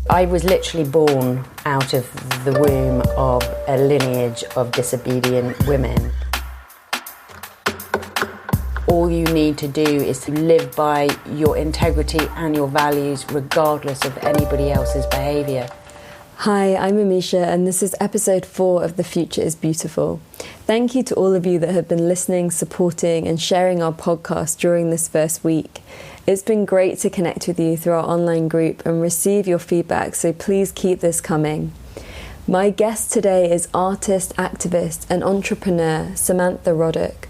I was literally born out of the womb of a lineage of disobedient women. All you need to do is to live by your integrity and your values regardless of anybody else's behaviour. Hi, I'm Amisha and this is episode 4 of The Future is Beautiful. Thank you to all of you that have been listening, supporting and sharing our podcast during this first week. It's been great to connect with you through our online group and receive your feedback, so please keep this coming. My guest today is artist, activist and entrepreneur Samantha Roddick.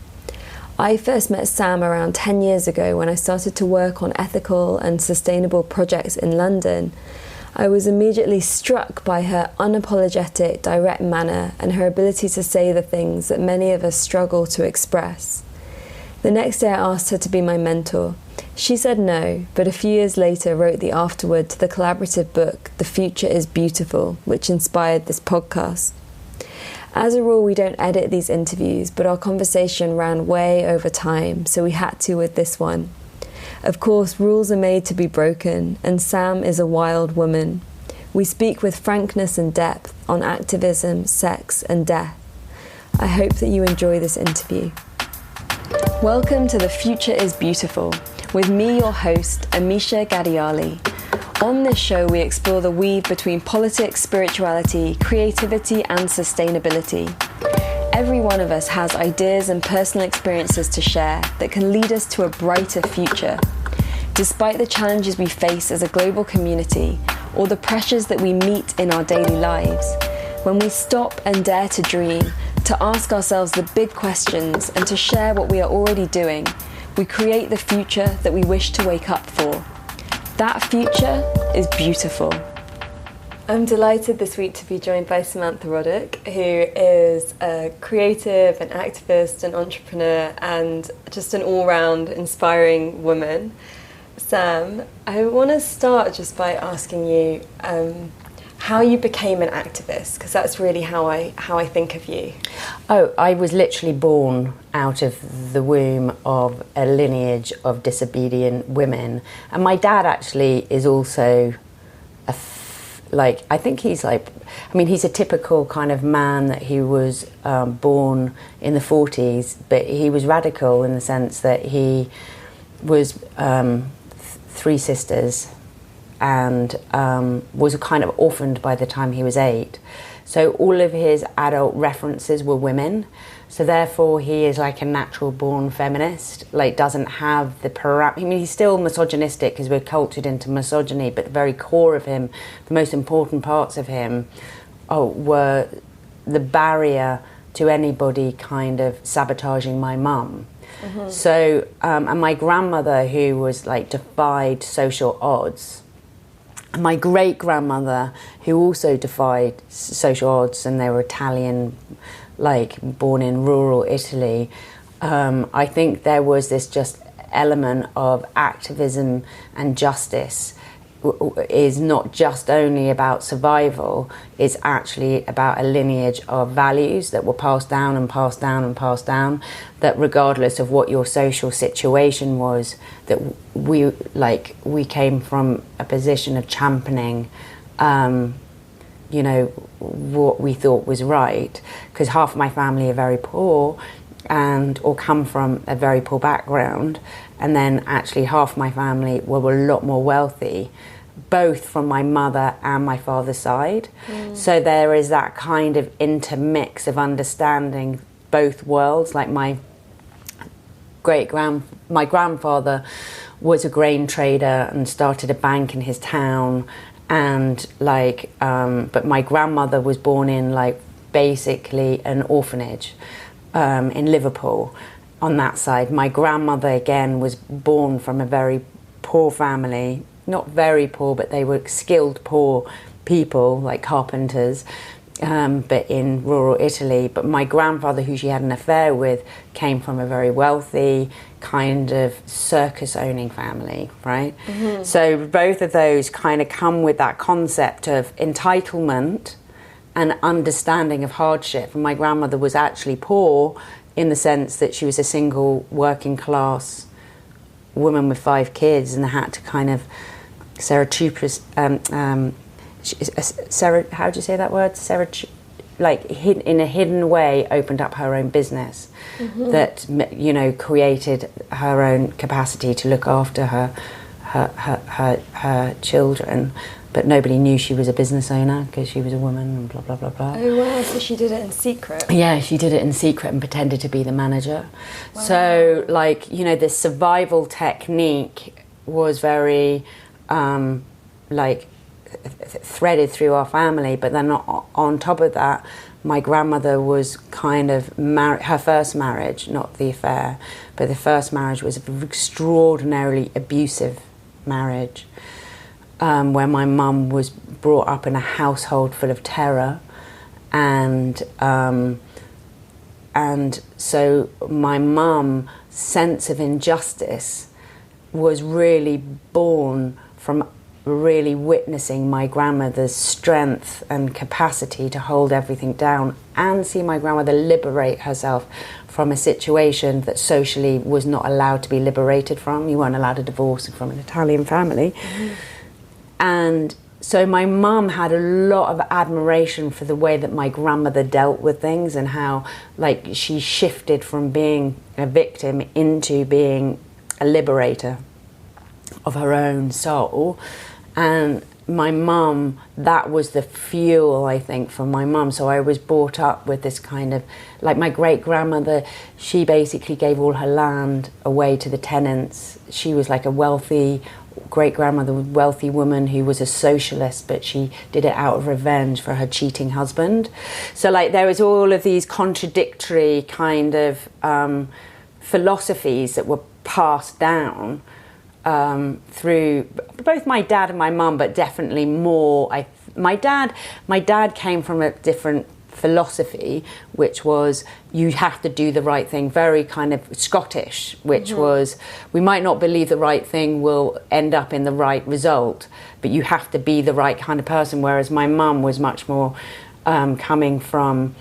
I first met Sam around 10 years ago when I started to work on ethical and sustainable projects in London. I was immediately struck by her unapologetic, direct manner and her ability to say the things that many of us struggle to express. The next day I asked her to be my mentor. She said no, but a few years later wrote the afterword to the collaborative book, The Future is Beautiful, which inspired this podcast. As a rule, we don't edit these interviews, but our conversation ran way over time, so we had to with this one. Of course, rules are made to be broken, and Sam is a wild woman. We speak with frankness and depth on activism, sex, and death. I hope that you enjoy this interview. Welcome to The Future is Beautiful, with me, your host, Amisha Gadiali. On this show, we explore the weave between politics, spirituality, creativity, and sustainability. Every one of us has ideas and personal experiences to share that can lead us to a brighter future. Despite the challenges we face as a global community, or the pressures that we meet in our daily lives, when we stop and dare to dream, to ask ourselves the big questions, and to share what we are already doing, we create the future that we wish to wake up for. That future is beautiful. I'm delighted this week to be joined by Samantha Roddick, who is a creative, an activist, an entrepreneur, and just an all-round inspiring woman. Sam, I want to start just by asking you how you became an activist, because that's really how I think of you. Oh, I was literally born out of the womb of a lineage of disobedient women. And my dad actually is also I think he's he's a typical kind of man that he was born in the 40s, but he was radical in the sense that he was 3 sisters and was kind of orphaned by the time he was 8. So all of his adult references were women. So therefore he is like a natural born feminist, doesn't have the he's still misogynistic because we're cultured into misogyny, but the very core of him, the most important parts of him were the barrier to anybody kind of sabotaging my mum. Mm-hmm. So, and my grandmother, who was defied social odds, and my great-grandmother, who also defied social odds, and they were Italian, born in rural Italy. I think there was this just element of activism and justice is not just only about survival, it's actually about a lineage of values that were passed down and passed down and passed down, that regardless of what your social situation was, that we came from a position of championing what we thought was right, because half of my family are very poor or come from a very poor background, and then actually half my family were a lot more wealthy, both from my mother and my father's side. So there is that kind of intermix of understanding both worlds. My grandfather was a grain trader and started a bank in his town, and but my grandmother was born in basically an orphanage in Liverpool on that side. My grandmother again was born from a very poor family, not very poor, but they were skilled poor people, like carpenters, but in rural Italy. But my grandfather, who she had an affair with, came from a very wealthy kind of circus-owning family, right? Mm-hmm. So both of those kind of come with that concept of entitlement and understanding of hardship. And my grandmother was actually poor in the sense that she was a single working class woman with 5 kids and had to kind of surreptitiously how do you say that word? Like in a hidden way, opened up her own business that, you know, created her own capacity to look after her children, but nobody knew she was a business owner because she was a woman and blah blah blah blah. Oh wow! So she did it in secret. Yeah, she did it in secret and pretended to be the manager. Wow. So, like, you know, this survival technique was very threaded through our family, but then on top of that, my grandmother was kind of her first marriage, not the affair, but the first marriage was an extraordinarily abusive marriage, where my mum was brought up in a household full of terror, and so my mum's sense of injustice was really born from really witnessing my grandmother's strength and capacity to hold everything down, and see my grandmother liberate herself from a situation that socially was not allowed to be liberated from. You weren't allowed to divorce from an Italian family. And so my mum had a lot of admiration for the way that my grandmother dealt with things, and how, like, she shifted from being a victim into being a liberator of her own soul. And my mum, that was the fuel, I think, for my mum. So I was brought up with this kind of, like, my great-grandmother, she basically gave all her land away to the tenants. She was like a wealthy great-grandmother, wealthy woman who was a socialist, but she did it out of revenge for her cheating husband. So, like, there was all of these contradictory kind of philosophies that were passed down through both my dad and my mum, but definitely more. My dad came from a different philosophy, which was you have to do the right thing, very kind of Scottish, which was we might not believe the right thing will end up in the right result, but you have to be the right kind of person. Whereas my mum was much more coming from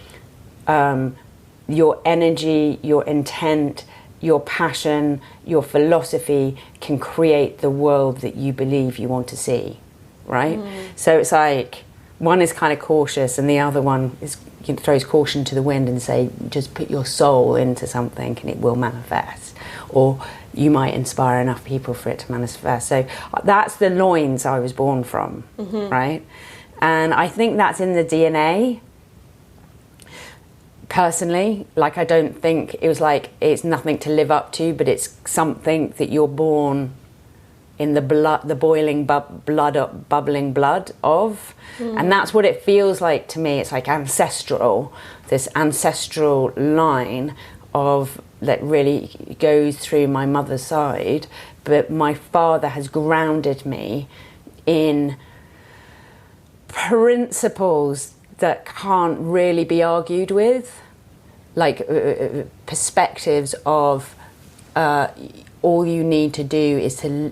your energy, your intent, your passion, your philosophy can create the world that you believe you want to see, right? So it's like one is kind of cautious, and the other one is, you know, throws caution to the wind and say, just put your soul into something and it will manifest, or you might inspire enough people for it to manifest. So that's the loins I was born from, right? And I think that's in the DNA. Personally, like, I don't think it was like it's nothing to live up to, but it's something that you're born in the blood, the boiling bubbling blood of, and that's what it feels like to me. It's like ancestral, this ancestral line of that really goes through my mother's side, but my father has grounded me in principles that can't really be argued with, like perspectives of all you need to do is to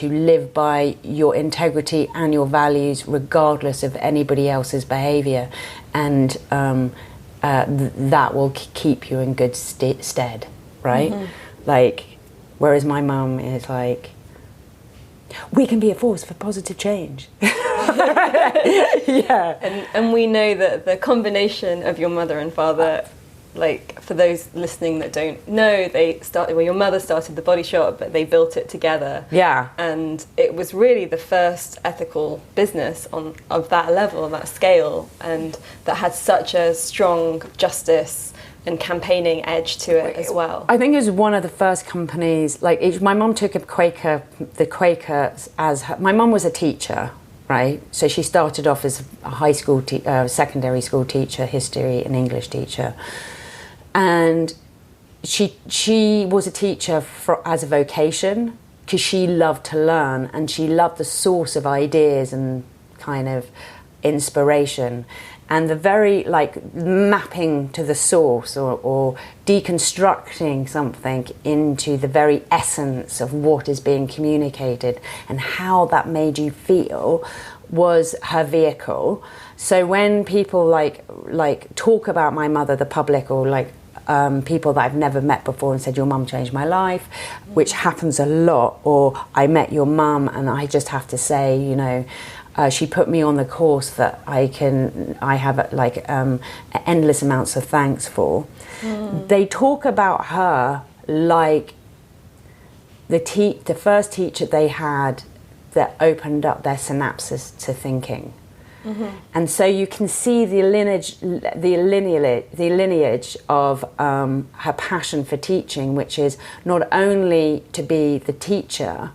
live by your integrity and your values, regardless of anybody else's behaviour, and that will keep you in good stead, right? Like, whereas my mum is like, we can be a force for positive change. Yeah. And we know that the combination of your mother and father, like, for those listening that don't know, your mother started the Body Shop, but they built it together. Yeah. And it was really the first ethical business of that level, that scale, and that had such a strong justice and campaigning edge to it as well. I think it was one of the first companies, like, my mum took the Quaker as her, my mum was a teacher, right? So she started off as a high school, secondary school teacher, history and English teacher. And she was a teacher as a vocation, because she loved to learn, and she loved the source of ideas and kind of inspiration. And the very, like, mapping to the source, or deconstructing something into the very essence of what is being communicated and how that made you feel was her vehicle. So when people like talk about my mother, the public, or like people that I've never met before, and said, your mum changed my life, which happens a lot, or I met your mum, and I just have to say, you know, she put me on the course that I have like endless amounts of thanks for. They talk about her like the first teacher they had that opened up their synapses to thinking. And so you can see the lineage of her passion for teaching, which is not only to be the teacher,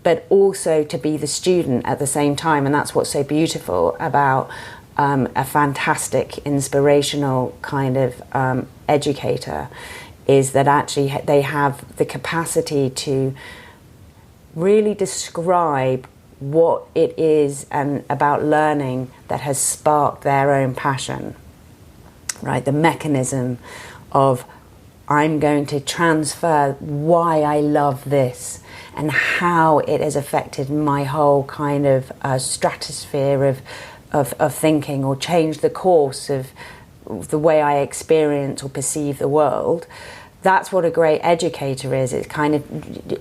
but also to be the student at the same time. And that's what's so beautiful about a fantastic, inspirational kind of educator, is that actually they have the capacity to really describe what it is and about learning that has sparked their own passion, right? The mechanism of, I'm going to transfer why I love this and how it has affected my whole kind of stratosphere of thinking, or changed the course of the way I experience or perceive the world. That's what a great educator is. It kind of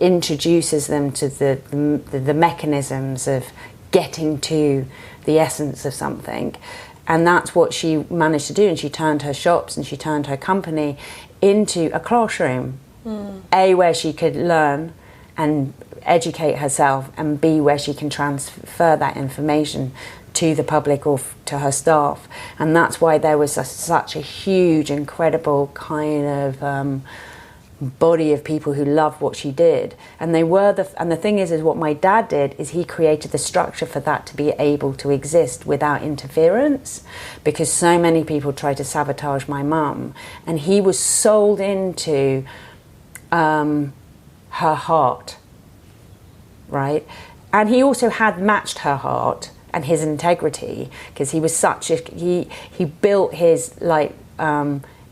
introduces them to the mechanisms of getting to the essence of something. And that's what she managed to do. And she turned her shops and she turned her company into a classroom. Where she could learn and educate herself, and B, where she can transfer that information to the public or to her staff. And that's why there was such a huge, incredible kind of body of people who loved what she did. And they were and the thing is what my dad did is he created the structure for that to be able to exist without interference, because so many people tried to sabotage my mum, and he was sold into her heart, right? And he also had matched her heart and his integrity, because he was such a he built his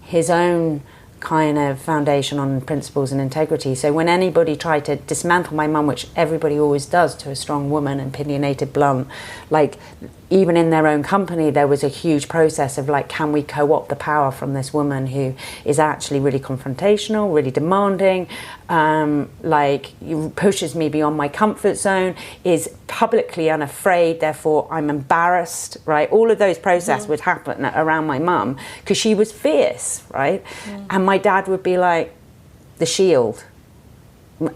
his own kind of foundation on principles and integrity. So when anybody tried to dismantle my mum, which everybody always does to a strong woman, opinionated, blunt, like even in their own company there was a huge process of like, can we co-opt the power from this woman who is actually really confrontational, really demanding, like pushes me beyond my comfort zone, is publicly unafraid, therefore I'm embarrassed, right? All of those processes would happen around my mum because she was fierce, right? And my dad would be like the shield.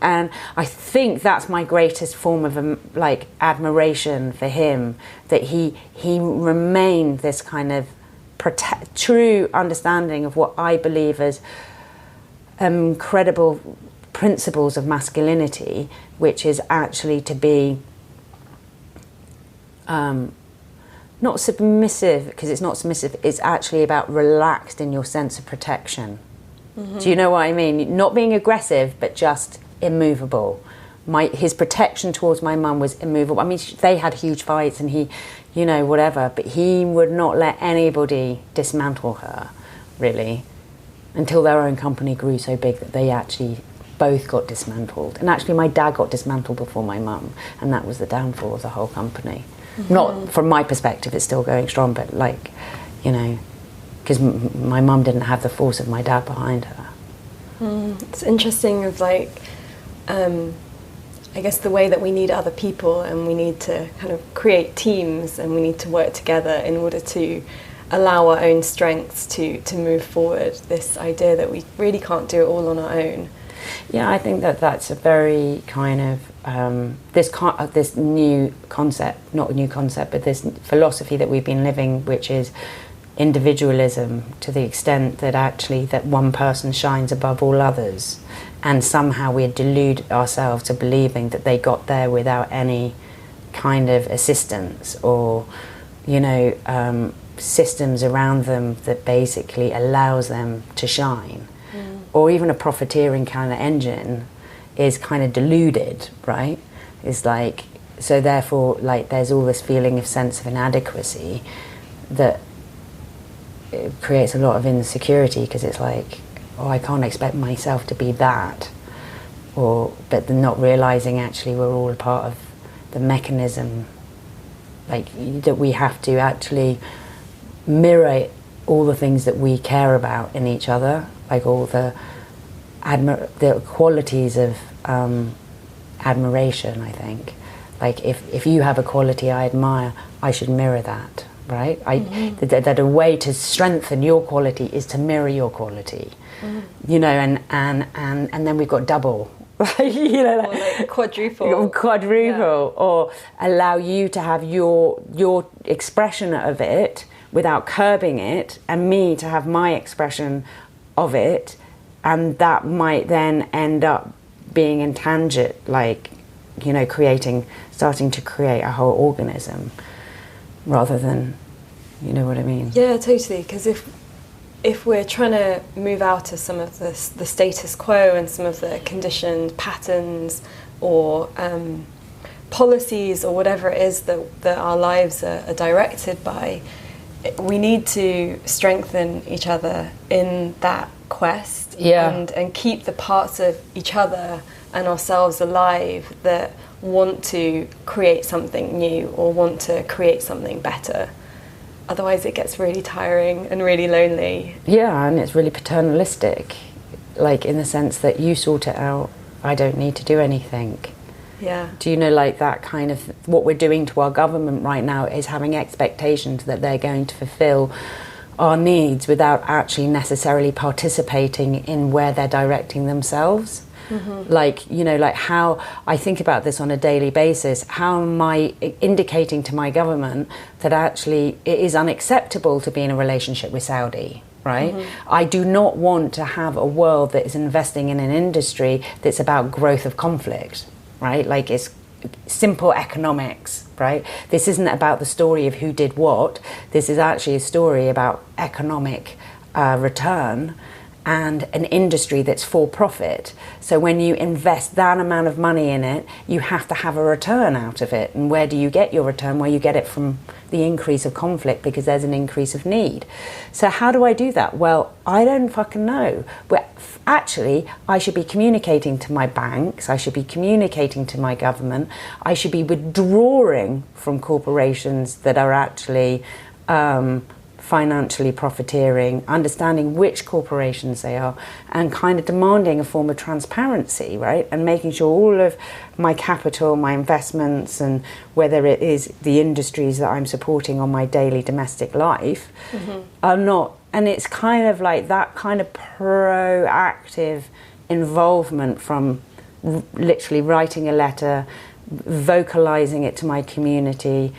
And I think that's my greatest form of like admiration for him, that he remained this kind of true understanding of what I believe as incredible principles of masculinity, which is actually to be not submissive, because it's not submissive, it's actually about relaxed in your sense of protection. Do you know what I mean? Not being aggressive, but just immovable. His protection towards my mum was immovable. I mean, they had huge fights and he, you know, whatever, but he would not let anybody dismantle her, really, until their own company grew so big that they actually both got dismantled. And actually my dad got dismantled before my mum, and that was the downfall of the whole company. Not from my perspective, it's still going strong, but like, you know, because my mum didn't have the force of my dad behind her. It's interesting of like, I guess the way that we need other people, and we need to kind of create teams, and we need to work together in order to allow our own strengths to move forward. This idea that we really can't do it all on our own. Yeah, I think that's a very kind of this new concept, not a new concept, but this philosophy that we've been living, which is individualism, to the extent that actually that one person shines above all others, and somehow we delude ourselves to believing that they got there without any kind of assistance or, you know, systems around them that basically allows them to shine. Or even a profiteering kind of engine is kind of deluded, right? It's like, so therefore, like, there's all this feeling of sense of inadequacy that it creates a lot of insecurity, because it's like, oh, I can't expect myself to be that. But not realizing actually we're all a part of the mechanism, like, that we have to actually mirror all the things that we care about in each other, like all the qualities of admiration, I think. Like if you have a quality I admire, I should mirror that, right? That a way to strengthen your quality is to mirror your quality, you know, and then we've got double, right? You know, or like quadruple, or allow you to have your expression of it without curbing it, and me to have my expression of it, and that might then end up being intangible, like, you know, starting to create a whole organism rather than, you know what I mean? Yeah, totally. Because if we're trying to move out of some of the status quo and some of the conditioned patterns or policies or whatever it is that our lives are directed by, we need to strengthen each other in that quest, and keep the parts of each other and ourselves alive that want to create something new or want to create something better. Otherwise it gets really tiring and really lonely. Yeah, and it's really paternalistic, like in the sense that you sort it out, I don't need to do anything. Yeah. Do you know, like that kind of, what we're doing to our government right now is having expectations that they're going to fulfill our needs without actually necessarily participating in where they're directing themselves. Like, you know, like how I think about this on a daily basis. How am I indicating to my government that actually it is unacceptable to be in a relationship with Saudi, right? I do not want to have a world that is investing in an industry that's about growth of conflict, right? Like it's simple economics, right? This isn't about the story of who did what. This is actually a story about economic return and an industry that's for profit. So when you invest that amount of money in it, you have to have a return out of it. And where do you get your return? Well, you get it from the increase of conflict because there's an increase of need. So how do I do that? Well, I don't fucking know. But actually, I should be communicating to my banks, I should be communicating to my government, I should be withdrawing from corporations that are actually financially profiteering, understanding which corporations they are, and kind of demanding a form of transparency, right? And making sure all of my capital, my investments, and whether it is the industries that I'm supporting on my daily domestic life are not, and it's kind of like that kind of proactive involvement from literally writing a letter, vocalizing it to my community,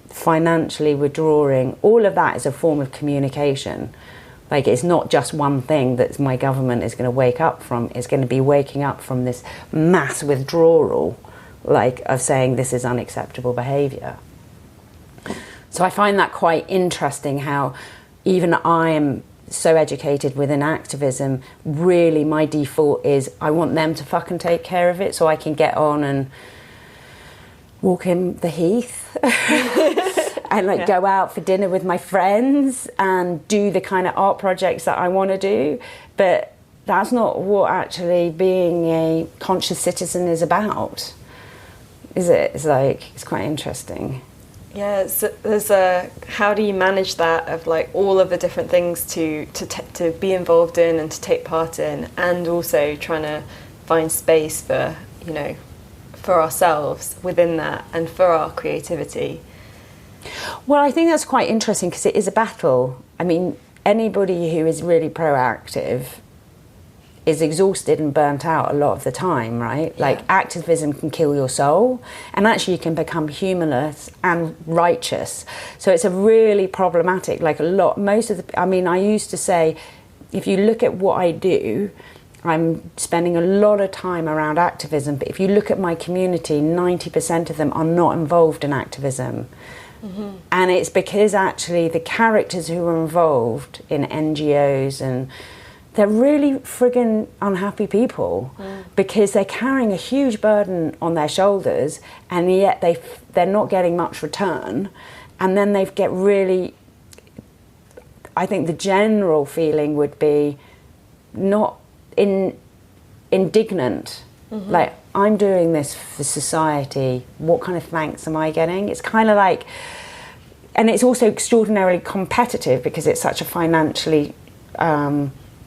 financially withdrawing. All of that is a form of communication. Like, it's not just one thing that my government is going to wake up from. It's going to be waking up from this mass withdrawal, like, of saying this is unacceptable behaviour. So I find that quite interesting, how even I am so educated within activism, really my default is I want them to fucking take care of it so I can get on and walk in the heath and like go out for dinner with my friends and do the kind of art projects that I want to do. But that's not what actually being a conscious citizen is about, is it? It's like, it's quite interesting. Yeah, so there's a, how do you manage that of like all of the different things to be involved in and to take part in, and also trying to find space for, you know, for ourselves within that and for our creativity? Well, I think that's quite interesting because it is a battle. I mean, anybody who is really proactive is exhausted and burnt out a lot of the time, right? Yeah. Like, activism can kill your soul, and actually you can become humorless and righteous. So it's a really problematic, like most of the, I mean, I used to say, if you look at what I do, I'm spending a lot of time around activism, but if you look at my community, 90% of them are not involved in activism. And it's because actually the characters who are involved in NGOs, and they're really friggin' unhappy people because they're carrying a huge burden on their shoulders, and yet they're not getting much return. And then they get really, I think the general feeling would be not indignant, like, I'm doing this for society, what kind of thanks am I getting? It's kind of like, and it's also extraordinarily competitive because it's such a financially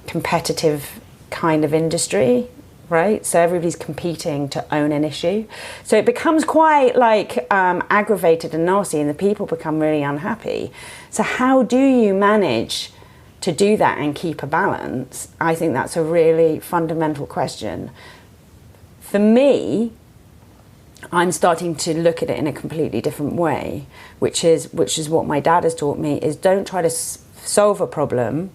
competitive kind of industry, right? So everybody's competing to own an issue. So it becomes quite like aggravated and nasty, and the people become really unhappy. So how do you manage to do that and keep a balance? I think that's a really fundamental question. For me, I'm starting to look at it in a completely different way, which is what my dad has taught me, is don't try to solve a problem.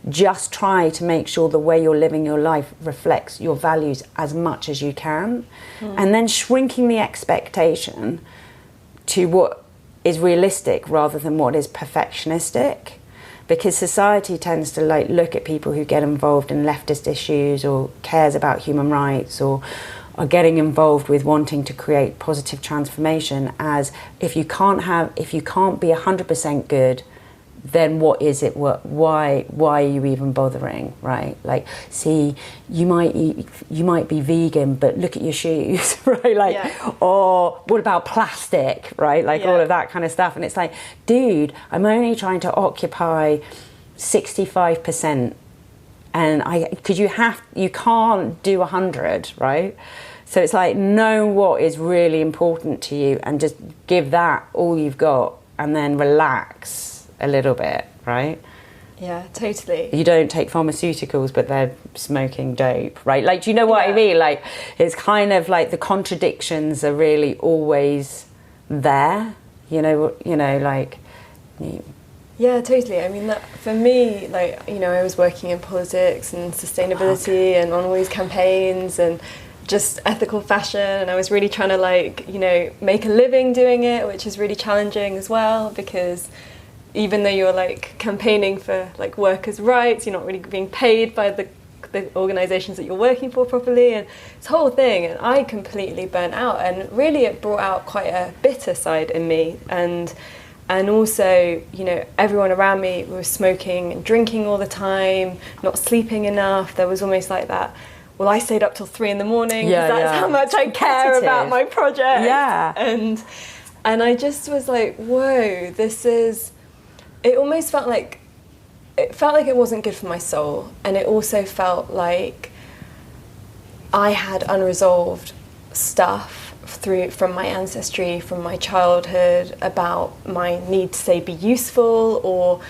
Just try to make sure the way you're living your life reflects your values as much as you can. And then shrinking the expectation to what is realistic rather than what is perfectionistic. Because society tends to like look at people who get involved in leftist issues or cares about human rights or are getting involved with wanting to create positive transformation as if you can't be 100% good, then what is it? Why are you even bothering, right? Like, see, you might be vegan, but look at your shoes, right? Like, or what about plastic, right? Like all of that kind of stuff. And it's like, dude, I'm only trying to occupy 65%, and because you can't do 100, right? So it's like, know what is really important to you and just give that all you've got, and then relax a little bit, right? Yeah, totally. You don't take pharmaceuticals, but they're smoking dope, right? Like, do you know what I mean? Like, it's kind of like the contradictions are really always there, like. Yeah, totally. I mean, that, for me, like, I was working in politics and sustainability and on all these campaigns and just ethical fashion, and I was really trying to make a living doing it, which is really challenging as well, because even though you're like campaigning for like workers' rights, you're not really being paid by the organisations that you're working for properly, and this whole thing, and I completely burnt out, and really it brought out quite a bitter side in me, and also, everyone around me was smoking and drinking all the time, not sleeping enough. There was almost like that, well, I stayed up till 3 a.m. because that's how much I care about my project. Yeah. And I just was like, whoa, it almost felt like it wasn't good for my soul, and it also felt like I had unresolved stuff from my ancestry, from my childhood, about my need to, say, be useful, or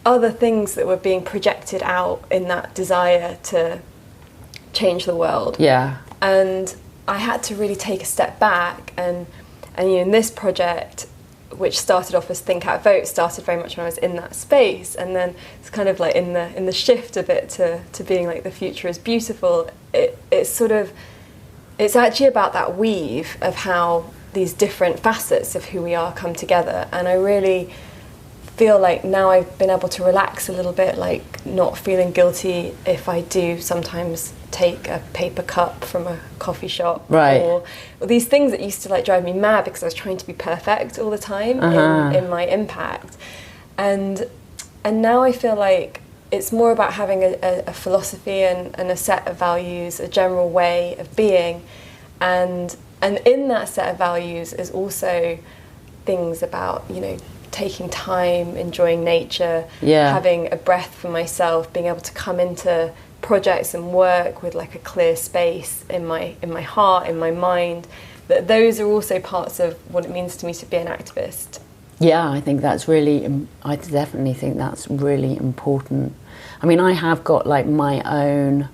other things that were being projected out in that desire to change the world. Yeah. And I had to really take a step back, and in this project, which started off as Think Out Vote, started very much when I was in that space, and then it's kind of like in the shift of it to being like the future is beautiful. It's actually about that weave of how these different facets of who we are come together, and I really feel like now I've been able to relax a little bit, like not feeling guilty if I do sometimes take a paper cup from a coffee shop, right, or these things that used to like drive me mad because I was trying to be perfect all the time in my impact, and now I feel like it's more about having a philosophy and a set of values, a general way of being, and in that set of values is also things about taking time, enjoying nature, having a breath for myself, being able to come into projects and work with like a clear space in my heart, in my mind. That those are also parts of what it means to me to be an activist. Yeah, I definitely think that's really important. I mean, I have got like my own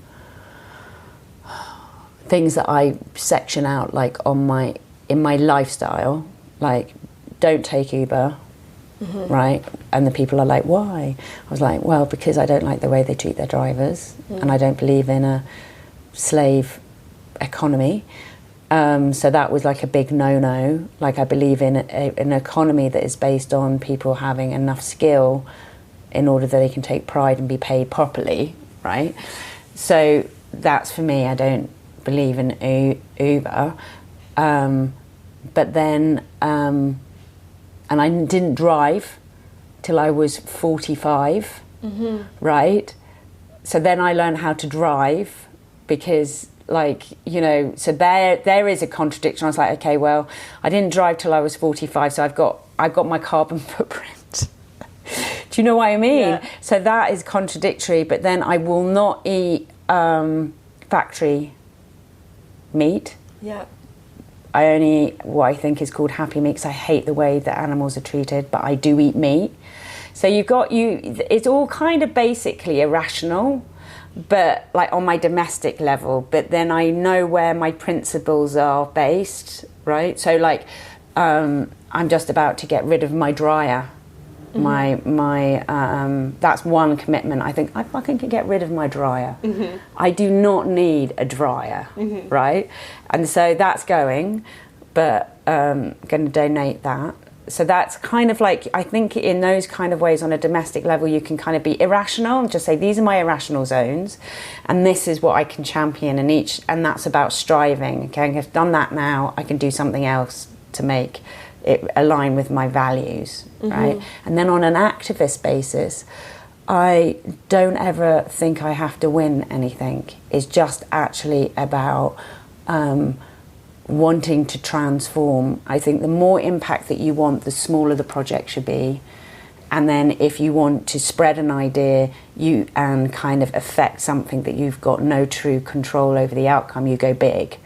things that I section out, like in my lifestyle, like don't take Uber. Mm-hmm. Right, and the people are like, why? I was like, well, because I don't like the way they treat their drivers, and I don't believe in a slave economy. So that was like a big no-no. Like, I believe in an economy that is based on people having enough skill in order that they can take pride and be paid properly, right? So that's for me. I don't believe in Uber, but then. And I didn't drive till I was 45, right? So then I learned how to drive because, so there is a contradiction. I was like, okay, well, I didn't drive till I was 45, so I've got my carbon footprint. Do you know what I mean? Yeah. So that is contradictory, but then I will not eat factory meat. Yeah. I only eat what I think is called happy meat because I hate the way that animals are treated, but I do eat meat. So it's all kind of basically irrational, but like on my domestic level, but then I know where my principles are based, right? So like, I'm just about to get rid of my dryer. That's one commitment. I think I fucking can get rid of my dryer. I do not need a dryer, right? And so that's going, but going to donate that. So that's kind of like, I think in those kind of ways on a domestic level, you can kind of be irrational and just say, these are my irrational zones and this is what I can champion and that's about striving. Okay, I've done that now, I can do something else to make it align with my values, right? And then on an activist basis, I don't ever think I have to win anything. It's just actually about wanting to transform. I think the more impact that you want, the smaller the project should be. And then if you want to spread an idea and kind of affect something that you've got no true control over the outcome, you go big.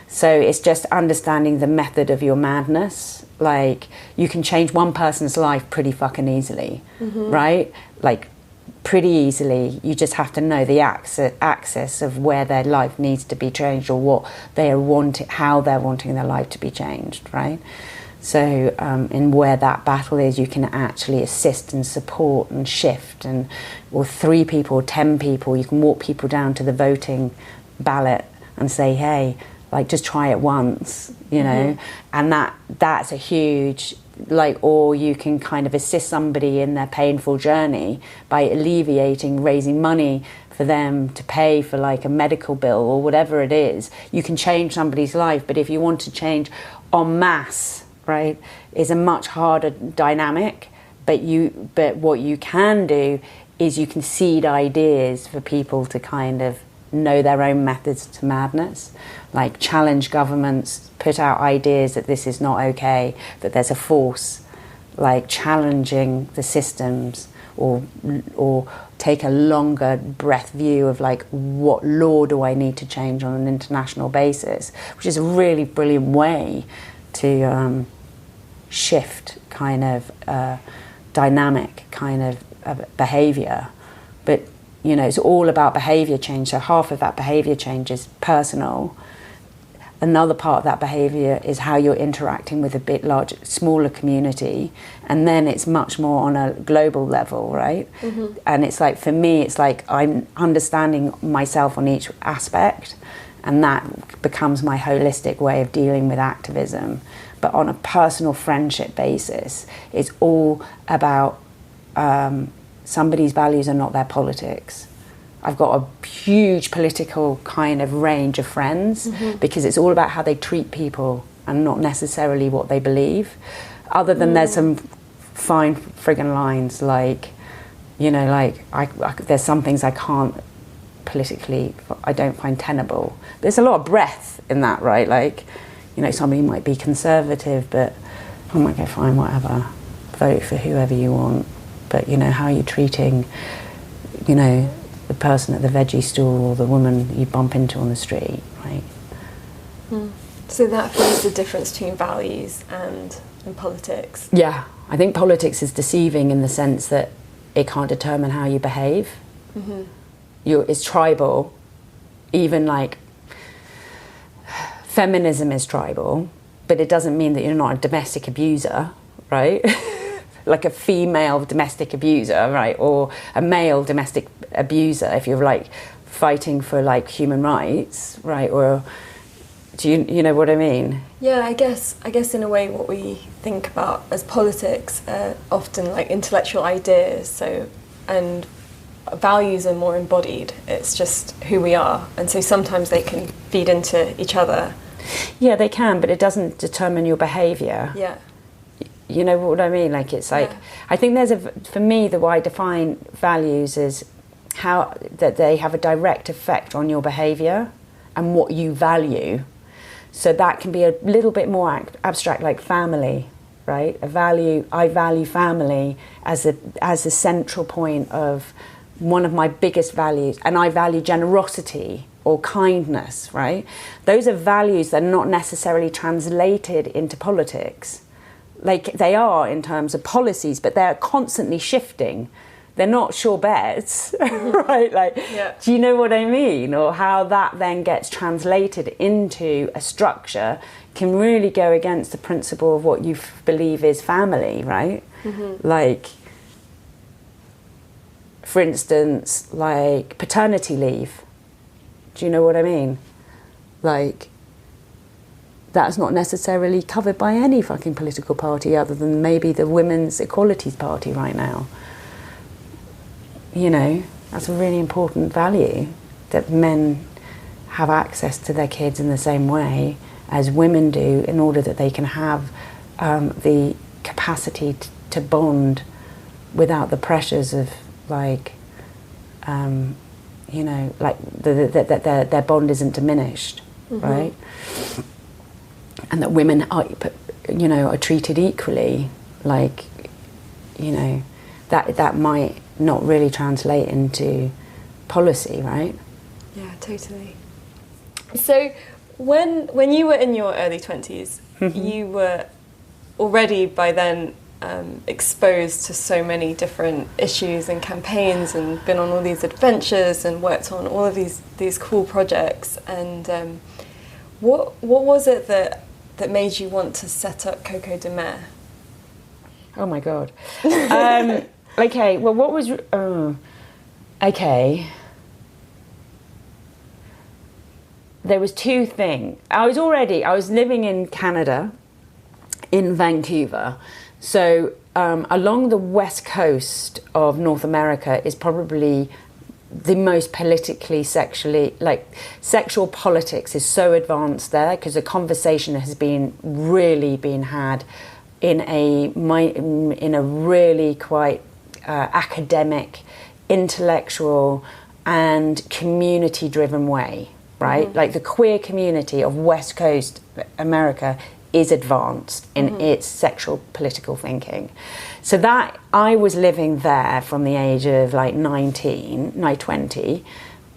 So it's just understanding the method of your madness. Like, you can change one person's life pretty fucking easily, right? Like, pretty easily. You just have to know the access of where their life needs to be changed or what they are wanting, how they're wanting their life to be changed, right? So in where that battle is, you can actually assist and support and shift, or 3 people or 10 people, you can walk people down to the voting ballot and say, hey, like, just try it once, you know, and that's a huge, like, or you can kind of assist somebody in their painful journey by alleviating, raising money for them to pay for like a medical bill or whatever it is. You can change somebody's life, but if you want to change en masse, right, is a much harder dynamic. But what you can do is you can seed ideas for people to kind of know their own methods to madness, like challenge governments, put out ideas that this is not okay, that there's a force, like challenging the systems, or take a longer breath view of like, what law do I need to change on an international basis, which is a really brilliant way to shift kind of dynamic kind of behaviour. But you know, it's all about behaviour change. So half of that behaviour change is personal. Another part of that behaviour is how you're interacting with a bit smaller community. And then it's much more on a global level, right? And it's like, for me, it's like I'm understanding myself on each aspect. And that becomes my holistic way of dealing with activism. But on a personal friendship basis, it's all about somebody's values are not their politics. I've got a huge political kind of range of friends because it's all about how they treat people and not necessarily what they believe. Other than there's some fine friggin' lines, like, you know, like I there's some things I can't politically, I don't find tenable. There's a lot of breadth in that, right? Like, you know, somebody might be conservative, but I might go, fine, whatever, vote for whoever you want. But, you know, how are you treating, you know, the person at the veggie stall or the woman you bump into on the street, right? So that is the difference between values and politics. Yeah, I think politics is deceiving in the sense that it can't determine how you behave. It's tribal. Even like feminism is tribal, but it doesn't mean that you're not a domestic abuser, right? Like a female domestic abuser, right, or a male domestic abuser, if you're like fighting for like human rights, right, or do you know what I mean? Yeah, I guess in a way what we think about as politics are often like intellectual ideas, so, and values are more embodied. It's just who we are, and so sometimes they can feed into each other. Yeah, they can, but it doesn't determine your behaviour. Yeah. You know what I mean? Like, it's like, I think for me, the way I define values is how that they have a direct effect on your behaviour and what you value. So that can be a little bit more abstract, like family, right? I value family as a central point of one of my biggest values, and I value generosity or kindness, right? Those are values that are not necessarily translated into politics. Like they are in terms of policies, but they're constantly shifting. They're not sure bets, right? Like, do you know what I mean? Or how that then gets translated into a structure can really go against the principle of what you believe is family, right? Like, for instance, like paternity leave. Do you know what I mean? Like, that's not necessarily covered by any fucking political party other than maybe the Women's Equalities Party right now. You know, that's a really important value, that men have access to their kids in the same way as women do, in order that they can have the capacity to bond without the pressures of, like, you know, like their bond isn't diminished, right? And that women are, you know, are treated equally. Like, you know, that might not really translate into policy, right? Yeah, totally. So when you were in your early 20s, you were already by then exposed to so many different issues and campaigns, and been on all these adventures and worked on all of these cool projects. And what was it that made you want to set up Coco De Mer? Oh my God. Okay, well, what was... okay. There was two things. I was living in Canada, in Vancouver. So along the west coast of North America is probably the most politically, sexual politics is so advanced there, because the conversation has really been had in a really quite academic, intellectual and community-driven way, right? Like the queer community of West Coast America is advanced in its sexual political thinking. So that I was living there from the age of like 20,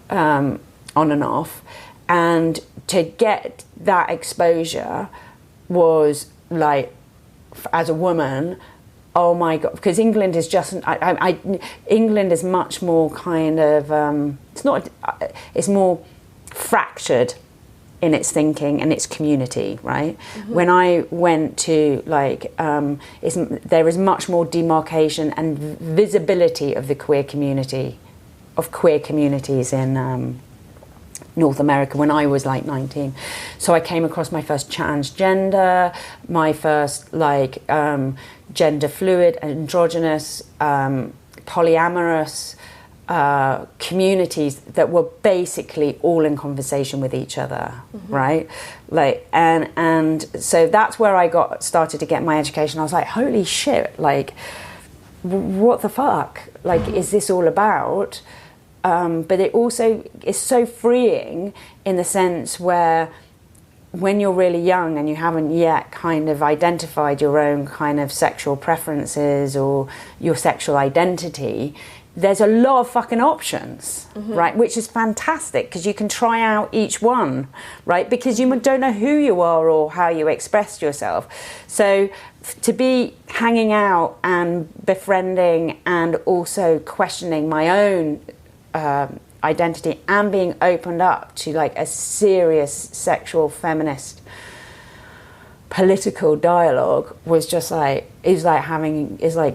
on and off, and to get that exposure was like, as a woman, oh my God, because England is just, England is much more kind of, it's more fractured in its thinking and its community, right? When I went to, like, there is much more demarcation and visibility of the queer community, of queer communities in North America when I was like 19. So I came across my first transgender, my first like gender fluid, androgynous, polyamorous communities that were basically all in conversation with each other, right? Like, and so that's where I started to get my education. I was like, holy shit, like, what the fuck? Like, is this all about? But it also is so freeing in the sense where when you're really young and you haven't yet kind of identified your own kind of sexual preferences or your sexual identity, there's a lot of fucking options, right? Which is fantastic, because you can try out each one, right? Because you don't know who you are or how you express yourself. So to be hanging out and befriending and also questioning my own identity and being opened up to like a serious sexual feminist political dialogue was just like, is like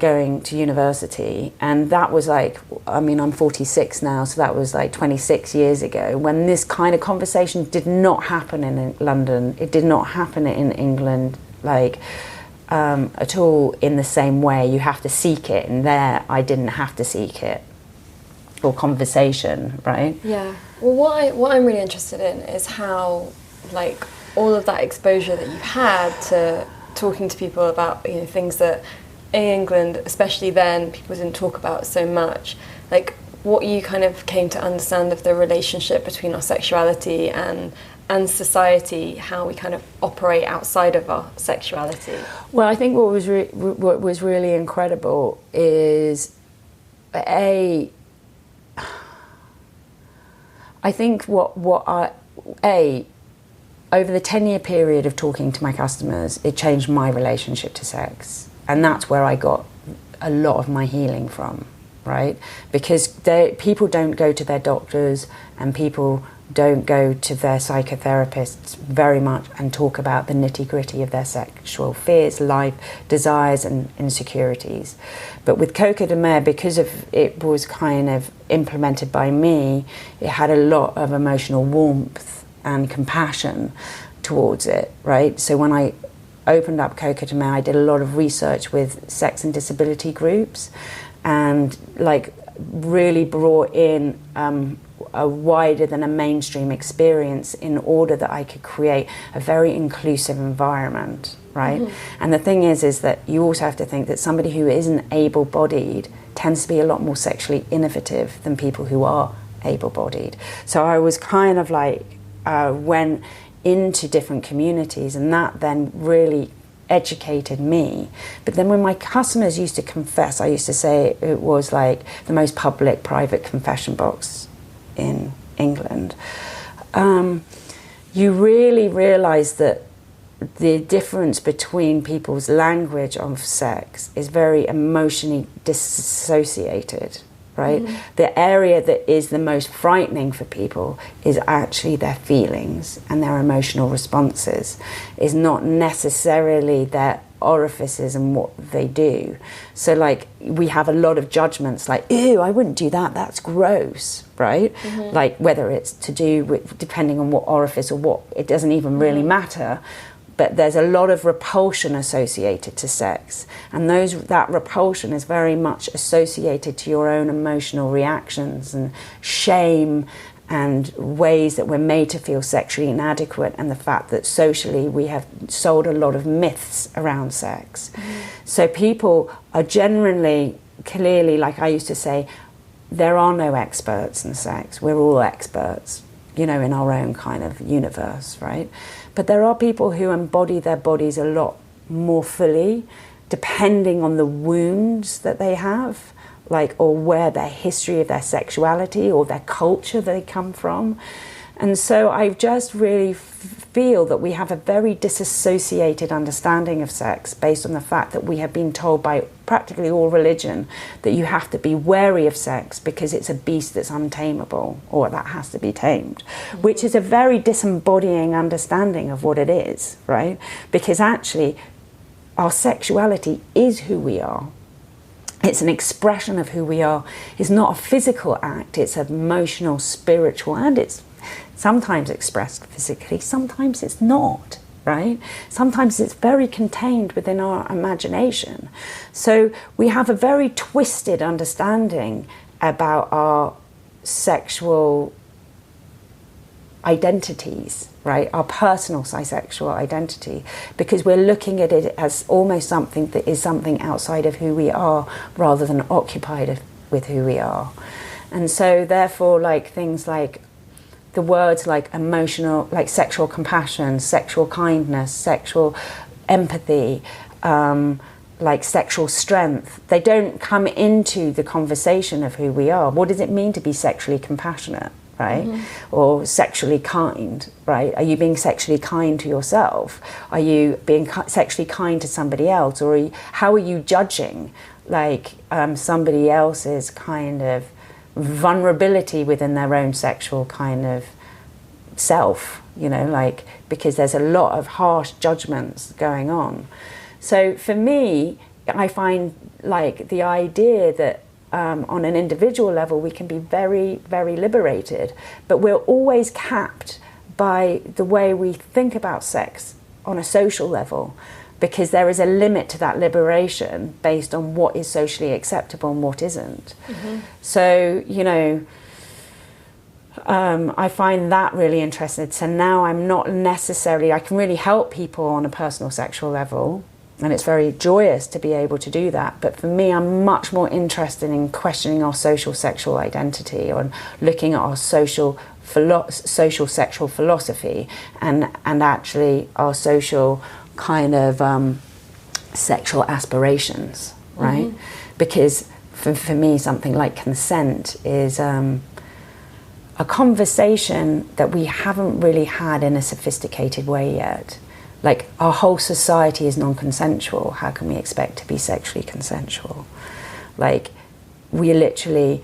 going to university. And that was like, I mean, I'm 46 now, so that was like 26 years ago, when this kind of conversation did not happen in London. It did not happen in England, like at all in the same way. You have to seek it, and there I didn't have to seek it. Or conversation, right? Yeah. Well, what I'm really interested in is how, like, all of that exposure that you've had to talking to people about, you know, things that in England, especially then, people didn't talk about so much. Like, what you kind of came to understand of the relationship between our sexuality and society, how we kind of operate outside of our sexuality. Well, I think what was really incredible is I think over the 10-year period of talking to my customers, it changed my relationship to sex. And that's where I got a lot of my healing from, right? Because people don't go to their doctors and people don't go to their psychotherapists very much and talk about the nitty-gritty of their sexual fears, life, desires and insecurities. But with Coco De Mer, because it was kind of implemented by me, it had a lot of emotional warmth and compassion towards it, right? So when I opened up Coco De Mer, I did a lot of research with sex and disability groups and like really brought in a wider than a mainstream experience in order that I could create a very inclusive environment, right? Mm-hmm. And the thing is that you also have to think that somebody who isn't able-bodied tends to be a lot more sexually innovative than people who are able-bodied. So I was kind of like, went into different communities, and that then really educated me. But then when my customers used to confess, I used to say it was like the most public private confession box in England. You really realise that the difference between people's language of sex is very emotionally dissociated, right? Mm-hmm. The area that is the most frightening for people is actually their feelings and their emotional responses, is not necessarily their orifices and what they do. So like we have a lot of judgments like, ew, I wouldn't do that, that's gross, right? Mm-hmm. Like whether it's to do with, depending on what orifice or what, it doesn't even really matter. But there's a lot of repulsion associated to sex, and that repulsion is very much associated to your own emotional reactions and shame and ways that we're made to feel sexually inadequate, and the fact that socially we have sold a lot of myths around sex. Mm-hmm. So people are generally, clearly, like I used to say, there are no experts in sex. We're all experts, you know, in our own kind of universe, right? But there are people who embody their bodies a lot more fully, depending on the wounds that they have, like, or where their history of their sexuality or their culture they come from. And so I just really feel that we have a very disassociated understanding of sex based on the fact that we have been told by practically all religion that you have to be wary of sex because it's a beast that's untamable or that has to be tamed, which is a very disembodying understanding of what it is, right? Because actually our sexuality is who we are. It's an expression of who we are. It's not a physical act, it's emotional, spiritual, and it's sometimes expressed physically, sometimes it's not, right? Sometimes it's very contained within our imagination. So we have a very twisted understanding about our sexual identities, right? Our personal sexual identity, because we're looking at it as almost something that is something outside of who we are rather than occupied with who we are. And so therefore, like things like the words like emotional, like sexual compassion, sexual kindness, sexual empathy, like sexual strength, they don't come into the conversation of who we are. What does it mean to be sexually compassionate, right? Mm-hmm. Or sexually kind, right? Are you being sexually kind to yourself? Are you being sexually kind to somebody else? Or how are you judging like somebody else's kind of vulnerability within their own sexual kind of self, you know, like, because there's a lot of harsh judgments going on. So for me, I find like the idea that on an individual level we can be very, very liberated, but we're always capped by the way we think about sex on a social level, because there is a limit to that liberation based on what is socially acceptable and what isn't. Mm-hmm. So, you know, I find that really interesting. So now I'm not necessarily, I can really help people on a personal sexual level, and it's very joyous to be able to do that. But for me, I'm much more interested in questioning our social sexual identity and looking at our social sexual philosophy and actually our social kind of sexual aspirations, right? Mm-hmm. Because for me, something like consent is a conversation that we haven't really had in a sophisticated way yet. Like, our whole society is non-consensual. How can we expect to be sexually consensual? Like, we literally,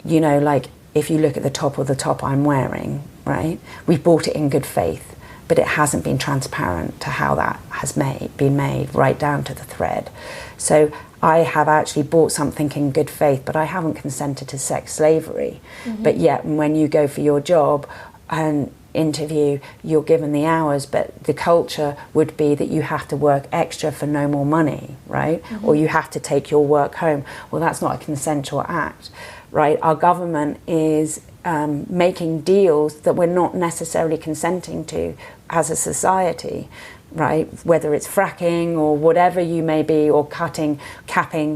you know, like, if you look at the top of the top I'm wearing, right? We've bought it in good faith, but it hasn't been transparent to how that has been made, right down to the thread. So I have actually bought something in good faith, but I haven't consented to sex slavery. But yet, when you go for your job and interview, you're given the hours, but the culture would be that you have to work extra for no more money, right? Or you have to take your work home. Well, that's not a consensual act, right? Our government is making deals that we're not necessarily consenting to as a society, right? Whether it's fracking or whatever you may be, or capping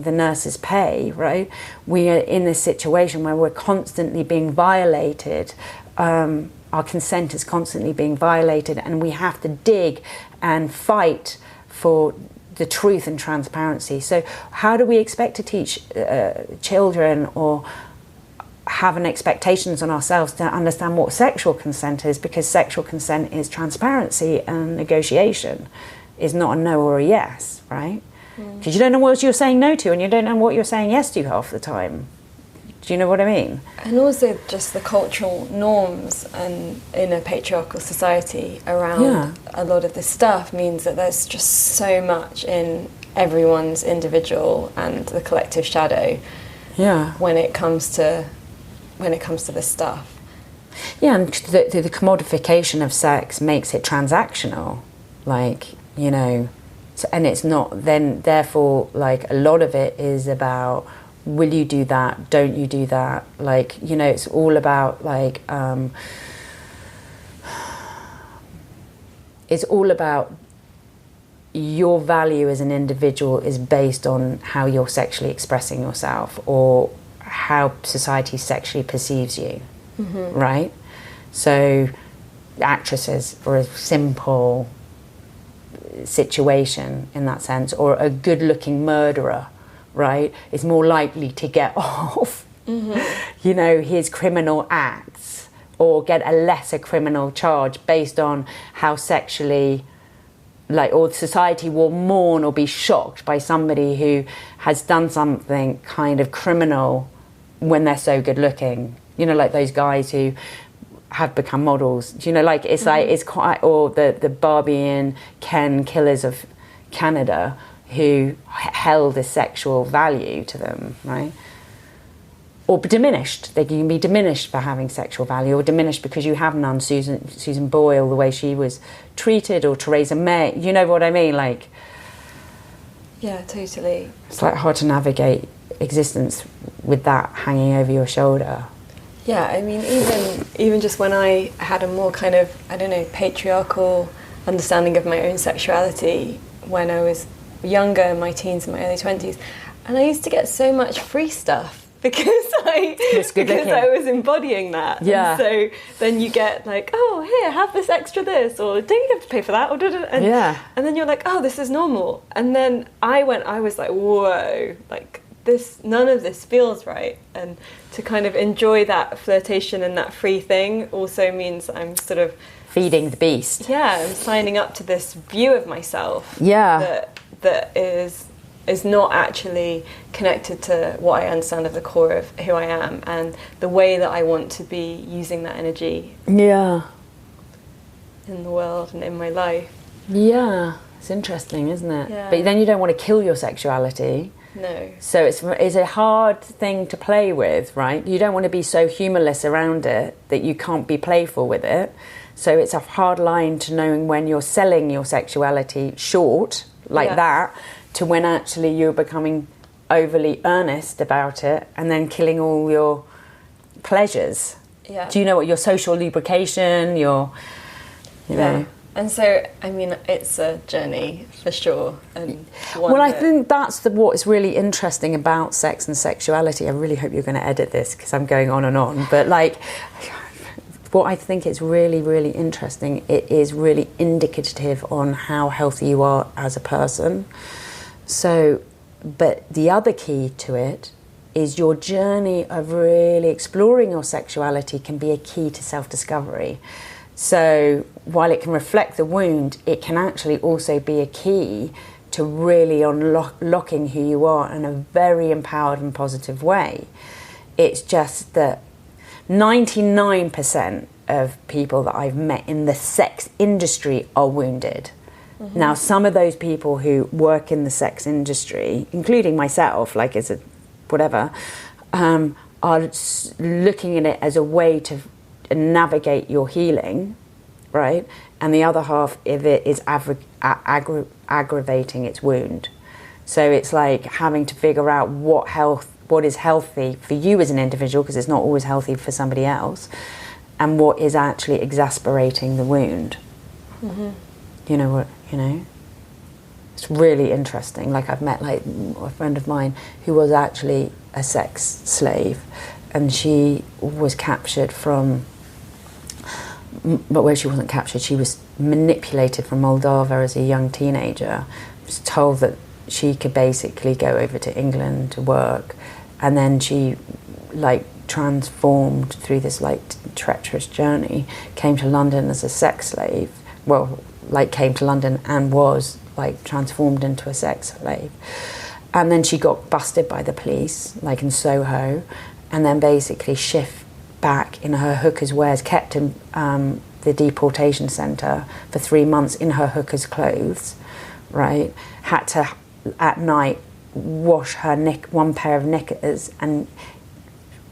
the nurses' pay, right? We are in this situation where we're constantly being violated. Our consent is constantly being violated, and we have to dig and fight for the truth and transparency. So how do we expect to teach children or have an expectations on ourselves to understand what sexual consent is? Because sexual consent is transparency, and negotiation is not a no or a yes, right? Because you don't know what you're saying no to, and you don't know what you're saying yes to half the time. Do you know what I mean? And also just the cultural norms and in a patriarchal society around a lot of this stuff means that there's just so much in everyone's individual and the collective shadow when it comes to this stuff. Yeah, and the commodification of sex makes it transactional, like, you know, so, and it's not then, therefore, like, a lot of it is about, will you do that, don't you do that, like, you know, it's all about, like, it's all about your value as an individual is based on how you're sexually expressing yourself, or how society sexually perceives you, right? So actresses, for a simple situation in that sense, or a good-looking murderer, right, is more likely to get off, you know, his criminal acts, or get a lesser criminal charge based on how sexually, like, or society will mourn or be shocked by somebody who has done something kind of criminal when they're so good looking, you know, like those guys who have become models, you know, like, it's like, it's quite, or the Barbie and Ken killers of Canada who held a sexual value to them, right? Or diminished. They can be diminished for having sexual value, or diminished because you have none. Susan Boyle, the way she was treated, or Theresa May, you know what I mean? Like, yeah, totally. It's like hard to navigate existence with that hanging over your shoulder. Yeah, I mean, even just when I had a more kind of, I don't know, patriarchal understanding of my own sexuality when I was younger, in my teens and my early 20s, and I used to get so much free stuff because I was embodying that. Yeah. And so then you get like, oh, here, have this extra this, or don't you have to pay for that, or and then you're like, oh, this is normal. And then I was like, whoa, like, this, none of this feels right. And to kind of enjoy that flirtation and that free thing also means I'm sort of feeding the beast. Yeah, I'm signing up to this view of myself. Yeah. That is not actually connected to what I understand of the core of who I am and the way that I want to be using that energy. Yeah. In the world and in my life. Yeah. It's interesting, isn't it? Yeah. But then you don't want to kill your sexuality. No. So it's a hard thing to play with, right? You don't want to be so humorless around it that you can't be playful with it. So it's a hard line to knowing when you're selling your sexuality short, like that, to when actually you're becoming overly earnest about it and then killing all your pleasures. Yeah. Do you know what your social lubrication, you know? And so, I mean, it's a journey for sure. And I think that's what is really interesting about sex and sexuality. I really hope you're going to edit this because I'm going on and on. But like, what I think is really, really interesting, it is really indicative on how healthy you are as a person. So, but the other key to it is your journey of really exploring your sexuality can be a key to self-discovery. So while it can reflect the wound, it can actually also be a key to really unlocking who you are in a very empowered and positive way. It's just that 99% of people that I've met in the sex industry are wounded. Mm-hmm. Now, some of those people who work in the sex industry, including myself, like as a whatever, are looking at it as a way to navigate your healing, right? And the other half of it is aggravating its wound. So it's like having to figure out what is healthy for you as an individual, because it's not always healthy for somebody else, and what is actually exasperating the wound. Mm-hmm. You know. It's really interesting. Like, I've met like a friend of mine who was actually a sex slave, and she was captured from, but where she wasn't captured, she was manipulated from Moldova as a young teenager. Was told that she could basically go over to England to work, and then she like transformed through this like treacherous journey, came to London as a sex slave. Well, like came to London and was like transformed into a sex slave. And then she got busted by the police, like in Soho, and then basically shipped back in her hooker's wares, kept in the deportation centre for 3 months in her hooker's clothes, right? Had to, at night, wash her one pair of knickers and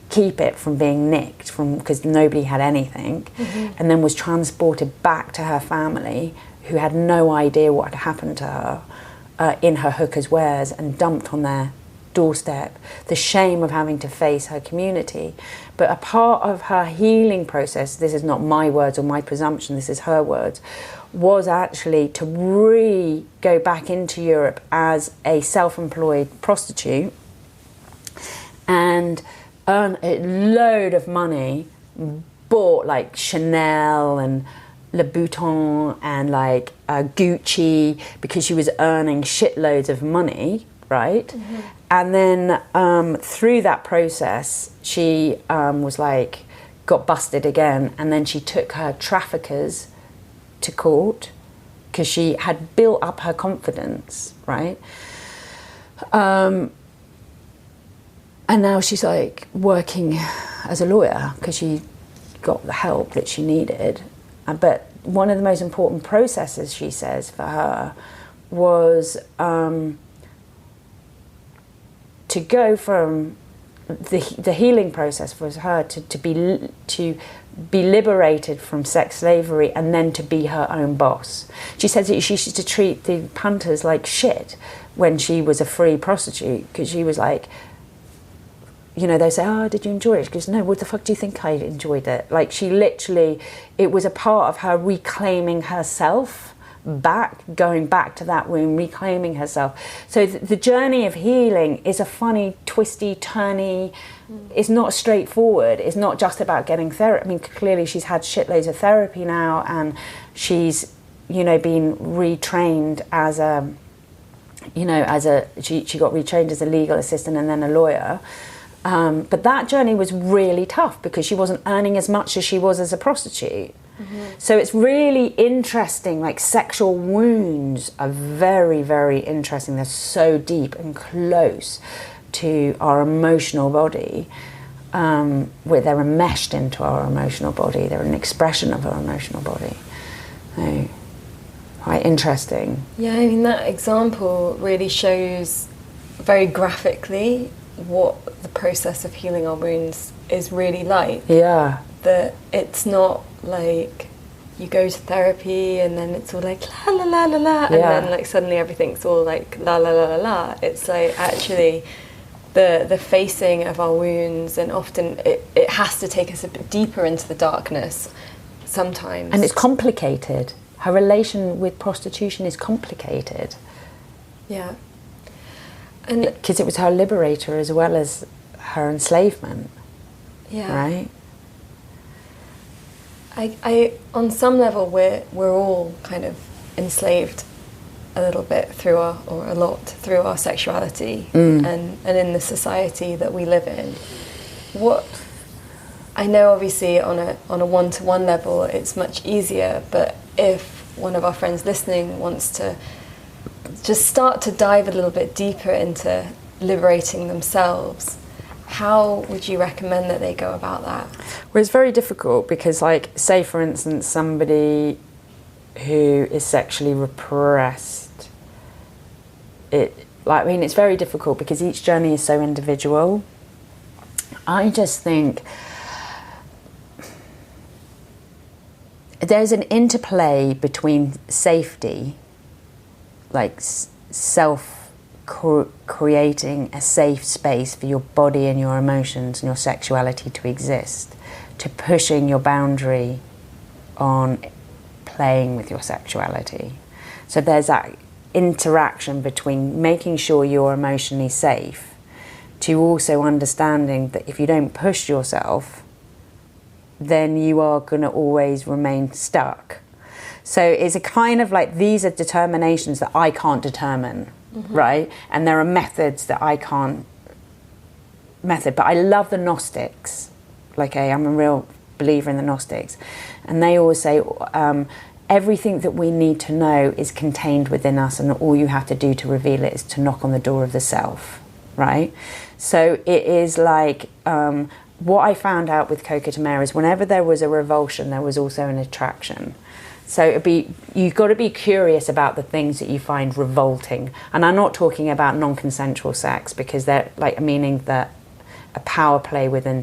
keep it from being nicked, because nobody had anything, mm-hmm. and then was transported back to her family, who had no idea what had happened to her, in her hooker's wares, and dumped on their doorstep. The shame of having to face her community. But a part of her healing process, this is not my words or my presumption, this is her words, was actually to go back into Europe as a self-employed prostitute and earn a load of money, bought like Chanel and Louboutin and like Gucci, because she was earning shitloads of money, right? Mm-hmm. And then through that process, she was like, got busted again, and then she took her traffickers to court because she had built up her confidence, right? And now she's like working as a lawyer because she got the help that she needed. But one of the most important processes, she says, for her was to go from the healing process for her to be liberated from sex slavery and then to be her own boss. She says that she used to treat the punters like shit when she was a free prostitute, because she was like, you know, they say, oh, did you enjoy it? She goes, no, what the fuck do you think I enjoyed it? Like, she literally, it was a part of her reclaiming herself back, going back to that womb, reclaiming herself. So the journey of healing is a funny, twisty, turny, it's not straightforward. It's not just about getting therapy. I mean, clearly she's had shitloads of therapy now, and she's, you know, been retrained as a, you know, she got retrained as a legal assistant and then a lawyer. But that journey was really tough because she wasn't earning as much as she was as a prostitute. Mm-hmm. So it's really interesting, like sexual wounds are very, very interesting. They're so deep and close to our emotional body, where they're enmeshed into our emotional body. They're an expression of our emotional body. So, quite interesting. Yeah, I mean, that example really shows very graphically what the process of healing our wounds is really like. Yeah. That it's not like you go to therapy and then it's all like la la la la la, and then like suddenly everything's all like la la la la la. It's like actually the facing of our wounds, and often it has to take us a bit deeper into the darkness sometimes. And it's complicated. Her relation with prostitution is complicated. Yeah. Because it was her liberator as well as her enslavement. Yeah. Right? I on some level we're all kind of enslaved a little bit through a lot through our sexuality and in the society that we live in. What I know, obviously, on a one-to-one level, it's much easier, but if one of our friends listening wants to just start to dive a little bit deeper into liberating themselves, how would you recommend that they go about that? Well, it's very difficult because, like, say, for instance, somebody who is sexually repressed, it's very difficult because each journey is so individual. I just think there's an interplay between safety, like creating a safe space for your body and your emotions and your sexuality to exist, to pushing your boundary on playing with your sexuality. So there's that interaction between making sure you're emotionally safe to also understanding that if you don't push yourself, then you are going to always remain stuck. So it's a kind of like, these are determinations that I can't determine, right? And there are methods that I can't but I love the Gnostics. Like, I'm a real believer in the Gnostics. And they always say, everything that we need to know is contained within us, and all you have to do to reveal it is to knock on the door of the self, right? So it is like, what I found out with Coco De Mer is whenever there was a revulsion, there was also an attraction. So you've got to be curious about the things that you find revolting. And I'm not talking about non-consensual sex, because they're like, meaning that a power play within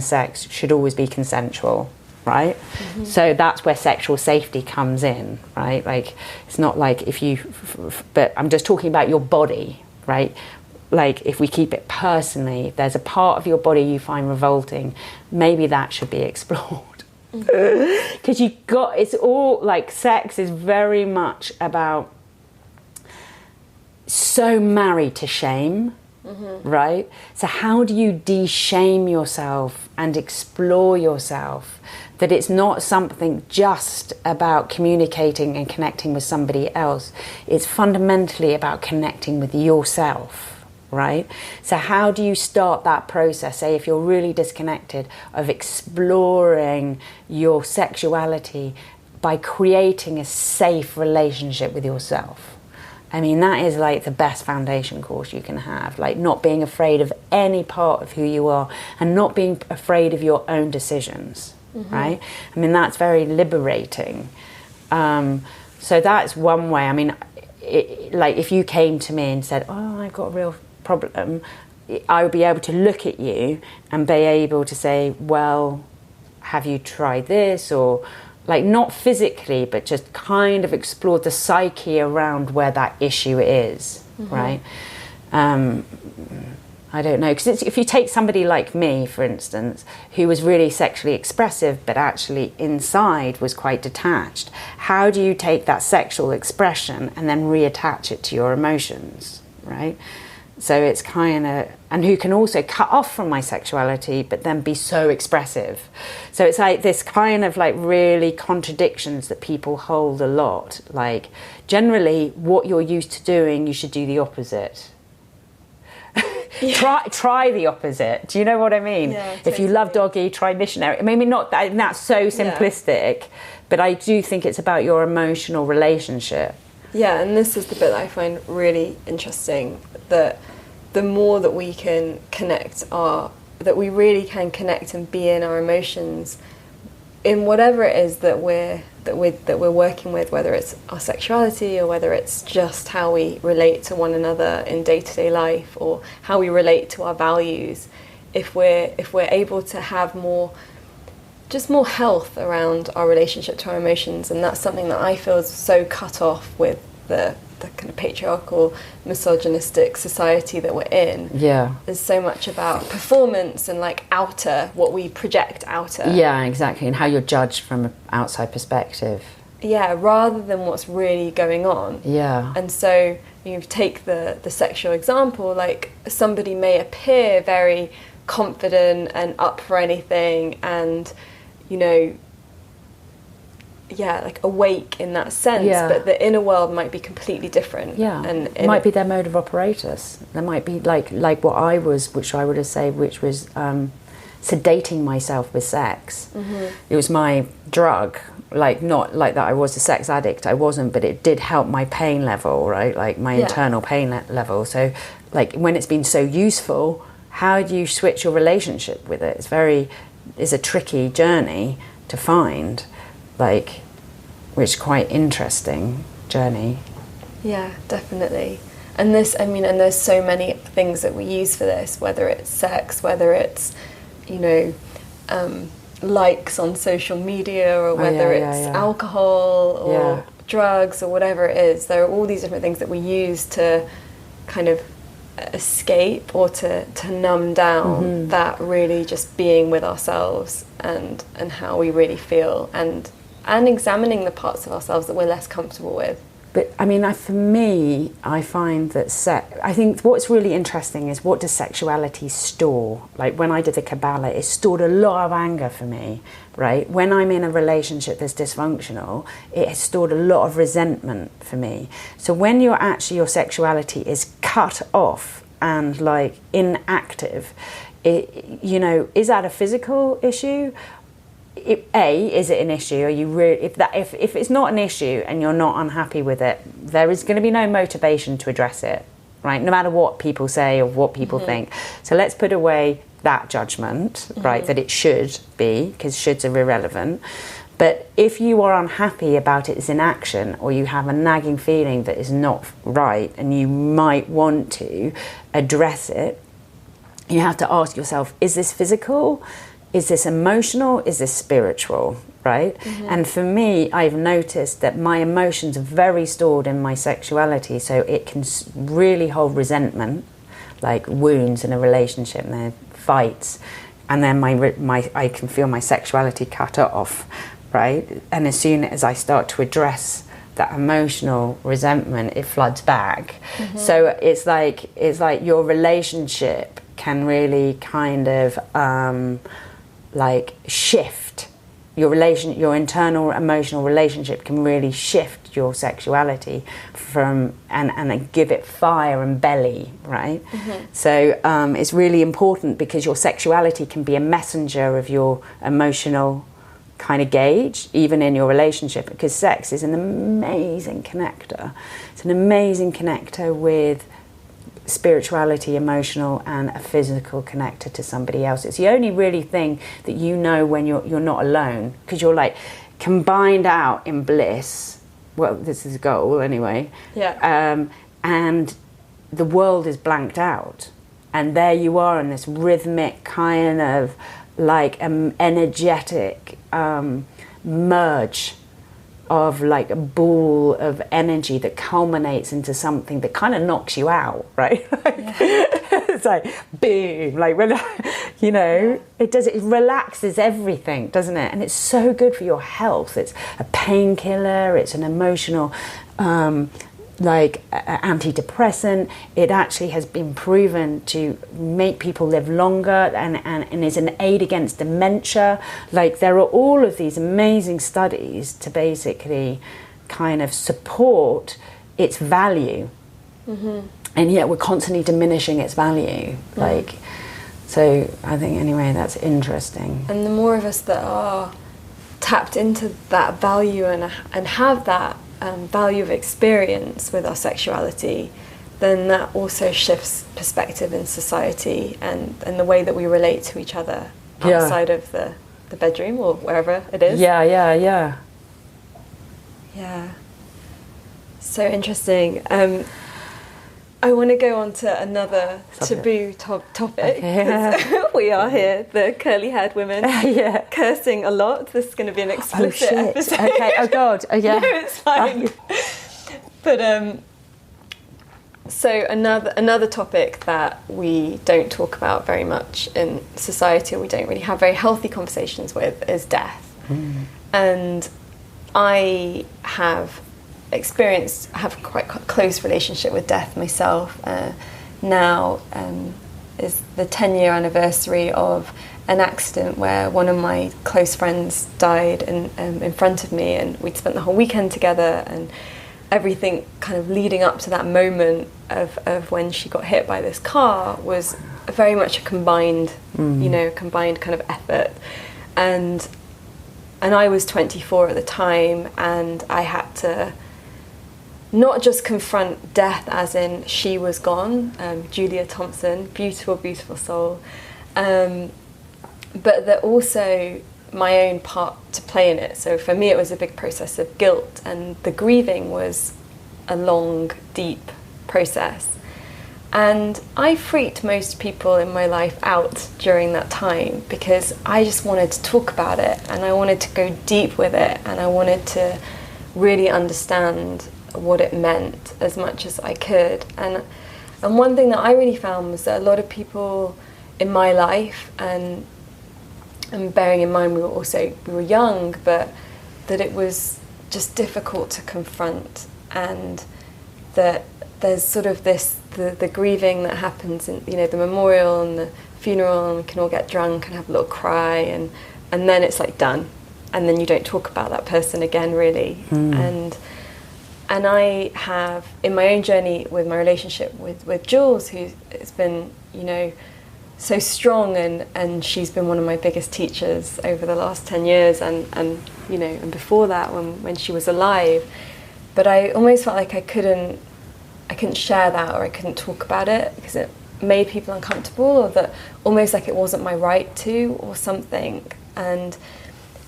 sex should always be consensual, right? So that's where sexual safety comes in, right? Like, it's not like but I'm just talking about your body, right? Like, if we keep it personally, if there's a part of your body you find revolting, maybe that should be explored. Because it's all like, sex is very much about so married to shame, right? So how do you de-shame yourself and explore yourself, that it's not something just about communicating and connecting with somebody else, it's fundamentally about connecting with yourself, right? So how do you start that process, say if you're really disconnected, of exploring your sexuality by creating a safe relationship with yourself? I mean, that is like the best foundation course you can have, like not being afraid of any part of who you are and not being afraid of your own decisions, right? I mean, that's very liberating. So that's one way. I mean, like if you came to me and said, oh, I've got a real problem, I would be able to look at you and be able to say, well, have you tried this? Or like, not physically, but just kind of explore the psyche around where that issue is, right? I don't know, because if you take somebody like me, for instance, who was really sexually expressive but actually inside was quite detached, how do you take that sexual expression and then reattach it to your emotions, right? So it's kind of, and who can also cut off from my sexuality but then be so expressive. So it's like this kind of like really contradictions that people hold a lot. Like, generally what you're used to doing, you should do the opposite. Yeah. Try the opposite. Do you know what I mean? Yeah, totally. If you love doggy, try missionary. Maybe not that, that's so simplistic, but I do think it's about your emotional relationship. Yeah, and this is the bit that I find really interesting, that the more that we can that we really can connect and be in our emotions in whatever it is that we're working with, whether it's our sexuality or whether it's just how we relate to one another in day-to-day life or how we relate to our values, if we're able to have more health around our relationship to our emotions. And that's something that I feel is so cut off with the kind of patriarchal, misogynistic society that we're in. Yeah. There's so much about performance and like what we project outer. Yeah, exactly, and how you're judged from an outside perspective. Yeah, rather than what's really going on. Yeah. And so you take the sexual example, like somebody may appear very confident and up for anything, and, you know, like awake in that sense, but the inner world might be completely different. And it might be their mode of operatus. There might be like what I was, which I would have said, which was sedating myself with sex. It was my drug. Like, not like that I was a sex addict, I wasn't, but it did help my pain level, right? Like my internal pain level. So like when it's been so useful, how do you switch your relationship with it? It's a tricky journey to find, like, which is quite interesting journey. Yeah, definitely. And there's so many things that we use for this, whether it's sex, whether it's, likes on social media, or whether it's alcohol or drugs or whatever it is. There are all these different things that we use to kind of escape or to numb down that really just being with ourselves and how we really feel, and examining the parts of ourselves that we're less comfortable with. But I mean, for me, I find that I think what's really interesting is, what does sexuality store? Like when I did the Kabbalah, it stored a lot of anger for me, right? When I'm in a relationship that's dysfunctional, it has stored a lot of resentment for me. So when your sexuality is cut off and like inactive, is that a physical issue? Is it an issue? Are you really, if it's not an issue and you're not unhappy with it, there is going to be no motivation to address it, right? No matter what people say or what people think. So let's put away that judgment, right? That it should be, because shoulds are irrelevant. But if you are unhappy about its inaction, or you have a nagging feeling that is not right, and you might want to address it, you have to ask yourself: is this physical? Is this emotional? Is this spiritual? Right? And for me, I've noticed that my emotions are very stored in my sexuality, so it can really hold resentment, like wounds in a relationship, and then fights, and then I can feel my sexuality cut off, right? And as soon as I start to address that emotional resentment, it floods back. So it's like your relationship can really kind of like shift your internal emotional relationship can really shift your sexuality from and give it fire and belly, right? So it's really important, because your sexuality can be a messenger of your emotional kind of gauge, even in your relationship, because sex is an amazing connector. It's an amazing connector with spirituality, emotional, and a physical connector to somebody else. It's the only really thing that you know when you're not alone, because you're like combined out in bliss. Well, this is a goal anyway. And the world is blanked out, and there you are in this rhythmic kind of like energetic merge of like a ball of energy that culminates into something that kind of knocks you out, right? It's like boom, like when it relaxes everything, doesn't it? And it's so good for your health. It's a painkiller, it's an emotional antidepressant. It actually has been proven to make people live longer, and is an aid against dementia. Like, there are all of these amazing studies to basically kind of support its value. And yet we're constantly diminishing its value. So I think anyway, that's interesting. And the more of us that are tapped into that value and have that value of experience with our sexuality, then that also shifts perspective in society and the way that we relate to each other outside of the bedroom or wherever it is. Yeah. So interesting. I want to go on to another taboo topic. Okay. We are here, the curly-haired women, cursing a lot. This is going to be an explicit episode. Okay. Oh God. Oh yeah. No, it's fine. But so another topic that we don't talk about very much in society, or we don't really have very healthy conversations with, is death. And I have quite a close relationship with death myself now, is the 10-year anniversary of an accident where one of my close friends died in front of me, and we'd spent the whole weekend together, and everything kind of leading up to that moment of when she got hit by this car was very much a combined, combined kind of effort. And I was 24 at the time, and I had to not just confront death as in she was gone, Julia Thompson, beautiful, beautiful soul, but that also my own part to play in it. So for me it was a big process of guilt, and the grieving was a long, deep process. And I freaked most people in my life out during that time because I just wanted to talk about it, and I wanted to go deep with it, and I wanted to really understand what it meant as much as I could. And one thing that I really found was that a lot of people in my life, and bearing in mind we were young, but that it was just difficult to confront, and that there's sort of the grieving that happens in, the memorial and the funeral, and we can all get drunk and have a little cry, and then it's like done, and then you don't talk about that person again, really. And I have, in my own journey with my relationship with Jules, who has been, so strong, and she's been one of my biggest teachers over the last 10 years, and before that when she was alive. But I almost felt like I couldn't share that, or I couldn't talk about it because it made people uncomfortable, or that almost like it wasn't my right to, or something. And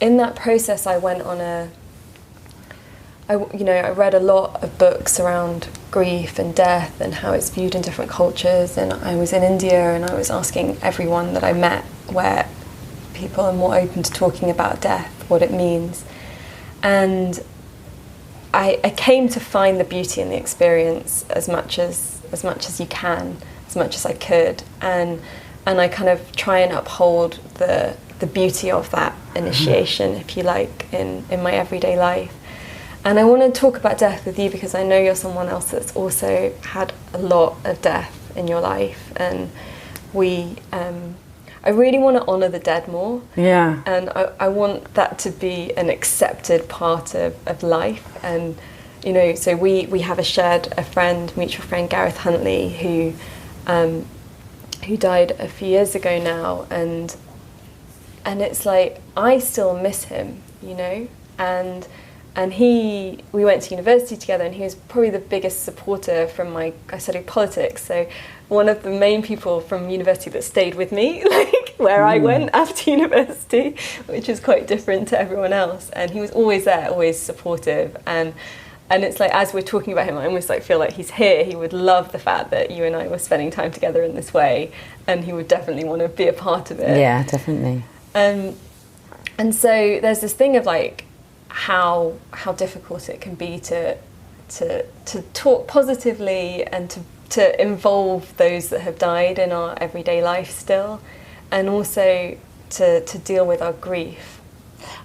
in that process I went on I read a lot of books around grief and death and how it's viewed in different cultures, and I was in India, and I was asking everyone that I met where people are more open to talking about death, what it means. And I came to find the beauty in the experience as much as you can, as much as I could, and I kind of try and uphold the beauty of that initiation, if you like, in my everyday life. And I want to talk about death with you because I know you're someone else that's also had a lot of death in your life, and I really want to honour the dead more. Yeah. And I want that to be an accepted part of life. And, so we have a friend, mutual friend, Gareth Huntley, who died a few years ago now. And it's like, I still miss him, and we went to university together, and he was probably the biggest supporter from I studied politics, so one of the main people from university that stayed with me, like where I went after university, which is quite different to everyone else. And he was always there, always supportive. And it's like, as we're talking about him, I almost feel like he's here. He would love the fact that you and I were spending time together in this way, and he would definitely want to be a part of it. Yeah, definitely. And so there's this thing of how difficult it can be to talk positively and to involve those that have died in our everyday life still, and also to deal with our grief.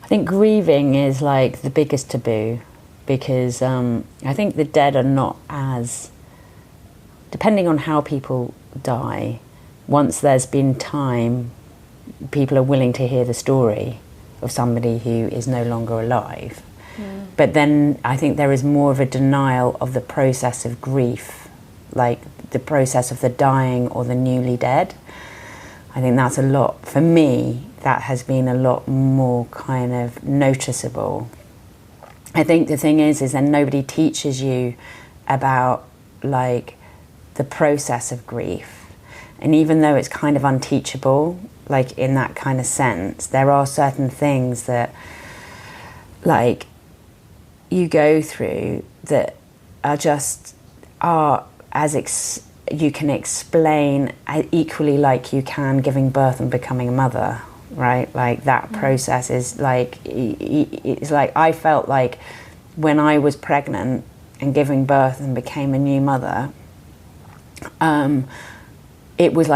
I think grieving is the biggest taboo, because I think the dead are not as, depending on how people die, once there's been time, people are willing to hear the story of somebody who is no longer alive. But then I think there is more of a denial of the process of grief, like the process of the dying or the newly dead. I think that's a lot, for me, that has been a lot more kind of noticeable. I think the thing is then nobody teaches you about the process of grief. And even though it's kind of unteachable, in that kind of sense, there are certain things that you go through that are you can explain equally like you can giving birth and becoming a mother, right? That process is it's I felt like when I was pregnant and giving birth and became a new mother, it was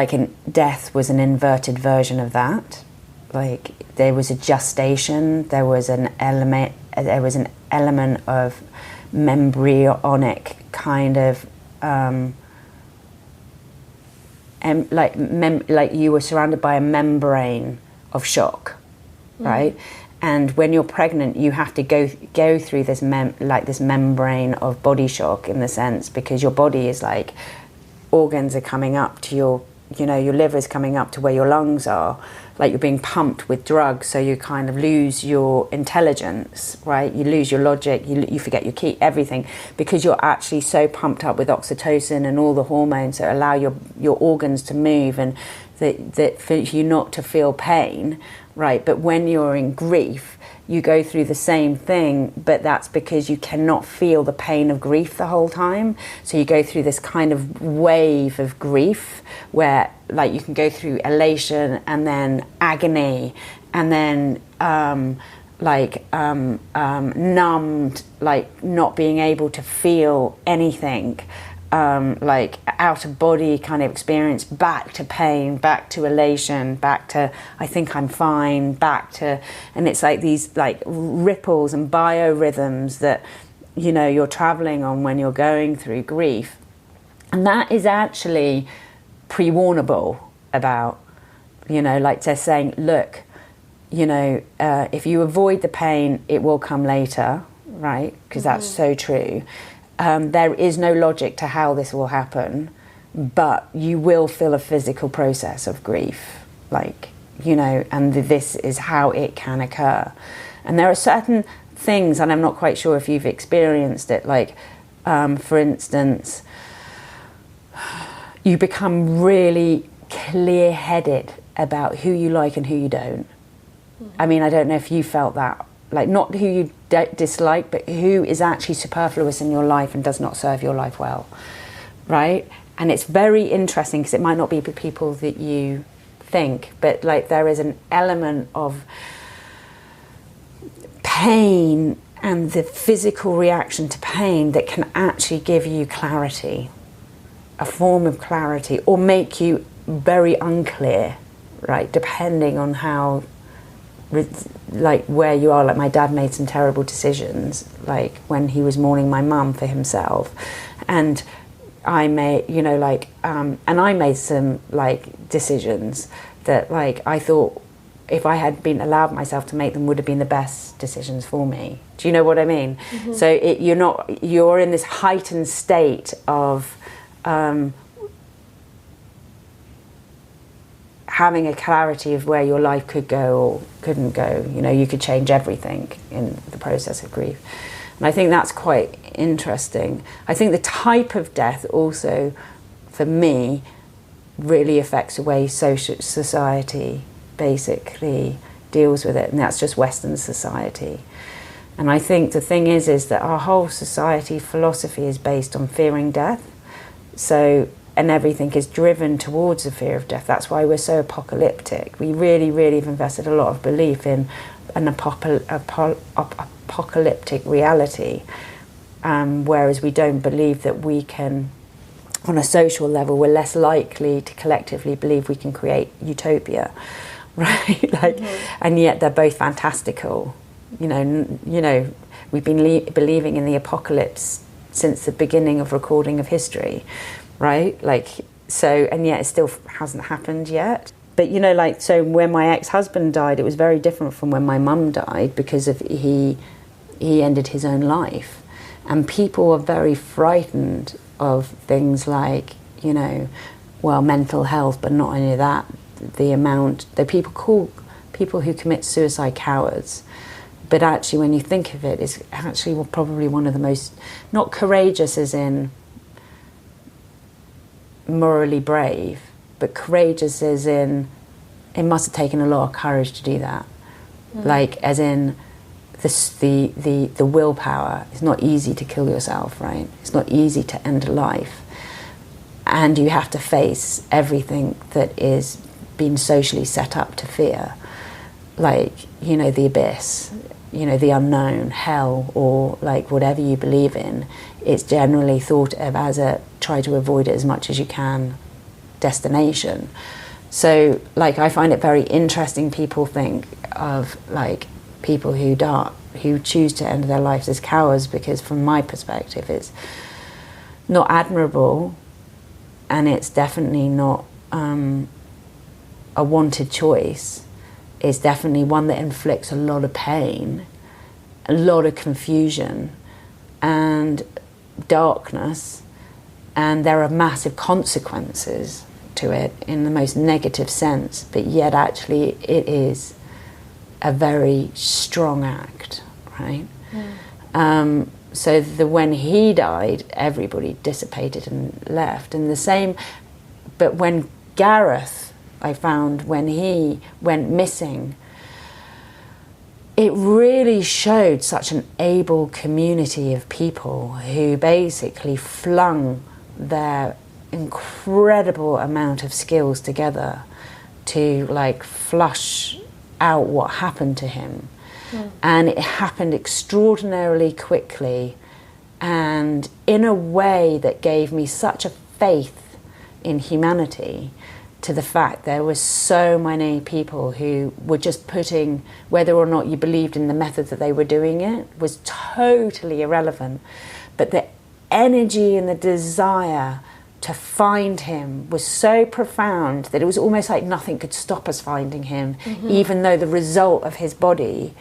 death was an inverted version of that. There was a gestation, there was an element of embryonic kind of like you were surrounded by a membrane of shock, right? And when you're pregnant, you have to go through this this membrane of body shock, in the sense, because your body is like, organs are coming up to your, your liver is coming up to where your lungs are, like you're being pumped with drugs, so you kind of lose your intelligence, right? You lose your logic, you forget your key, everything, because you're actually so pumped up with oxytocin and all the hormones that allow your organs to move, and that for you not to feel pain, right? But when you're in grief, you go through the same thing, but that's because you cannot feel the pain of grief the whole time. So you go through this kind of wave of grief where, like, you can go through elation and then agony and then numbed, like not being able to feel anything, like out of body kind of experience, back to pain, back to elation, back to I think I'm fine, back to, and it's like these like ripples and biorhythms that you're traveling on when you're going through grief. And that is actually pre-warnable about, like they're saying, look, if you avoid the pain, it will come later, right? Because that's so true. There is no logic to how this will happen, but you will feel a physical process of grief, and this is how it can occur. And there are certain things, and I'm not quite sure if you've experienced it, for instance, you become really clear-headed about who you like and who you don't. I mean, I don't know if you felt that, not who you dislike, but who is actually superfluous in your life and does not serve your life well, right? And it's very interesting because it might not be the people that you think, but there is an element of pain and the physical reaction to pain that can actually give you clarity, a form of clarity, or make you very unclear, right? Depending on how, where you are. Like my dad made some terrible decisions, when he was mourning my mum for himself, and I made, and I made some decisions that I thought if I had been allowed myself to make them would have been the best decisions for me. Do you know what I mean? Mm-hmm. So you're in this heightened state of having a clarity of where your life could go or couldn't go. You could change everything in the process of grief. And I think that's quite interesting. I think the type of death also, for me, really affects the way society basically deals with it, and that's just Western society. And I think the thing is that our whole society philosophy is based on fearing death. So, and everything is driven towards the fear of death. That's why we're so apocalyptic. We really, really have invested a lot of belief in an apocalyptic reality, whereas we don't believe that we can, on a social level, we're less likely to collectively believe we can create utopia, right? And yet they're both fantastical. We've been believing in the apocalypse since the beginning of recording of history, right? So, and yet it still hasn't happened yet. But so when my ex-husband died, it was very different from when my mum died, because he ended his own life, and people were very frightened of things mental health, but not only that, the amount that people call people who commit suicide cowards. But actually, when you think of it, it's actually probably one of the most, not courageous as in morally brave, but courageous as in it must have taken a lot of courage to do that. As in the willpower. It's not easy to kill yourself, right? It's not easy to end a life, and you have to face everything that is being socially set up to fear, the abyss, the unknown, hell, or whatever you believe in. It's generally thought of as a try to avoid it as much as you can destination. So I find it very interesting people think of people who choose to end their lives as cowards, because from my perspective it's not admirable, and it's definitely not a wanted choice is definitely one that inflicts a lot of pain, a lot of confusion and darkness, and there are massive consequences to it in the most negative sense, but yet actually it is a very strong act, right? So when he died, everybody dissipated and left, and the same, but when Gareth, I found, when he went missing, it really showed such an able community of people who basically flung their incredible amount of skills together to like flush out what happened to him. And it happened extraordinarily quickly and in a way that gave me such a faith in humanity, to the fact there were so many people who were just putting, whether or not you believed in the method that they were doing it was totally irrelevant, but the energy and the desire to find him was so profound that it was almost like nothing could stop us finding him, even though the result of his body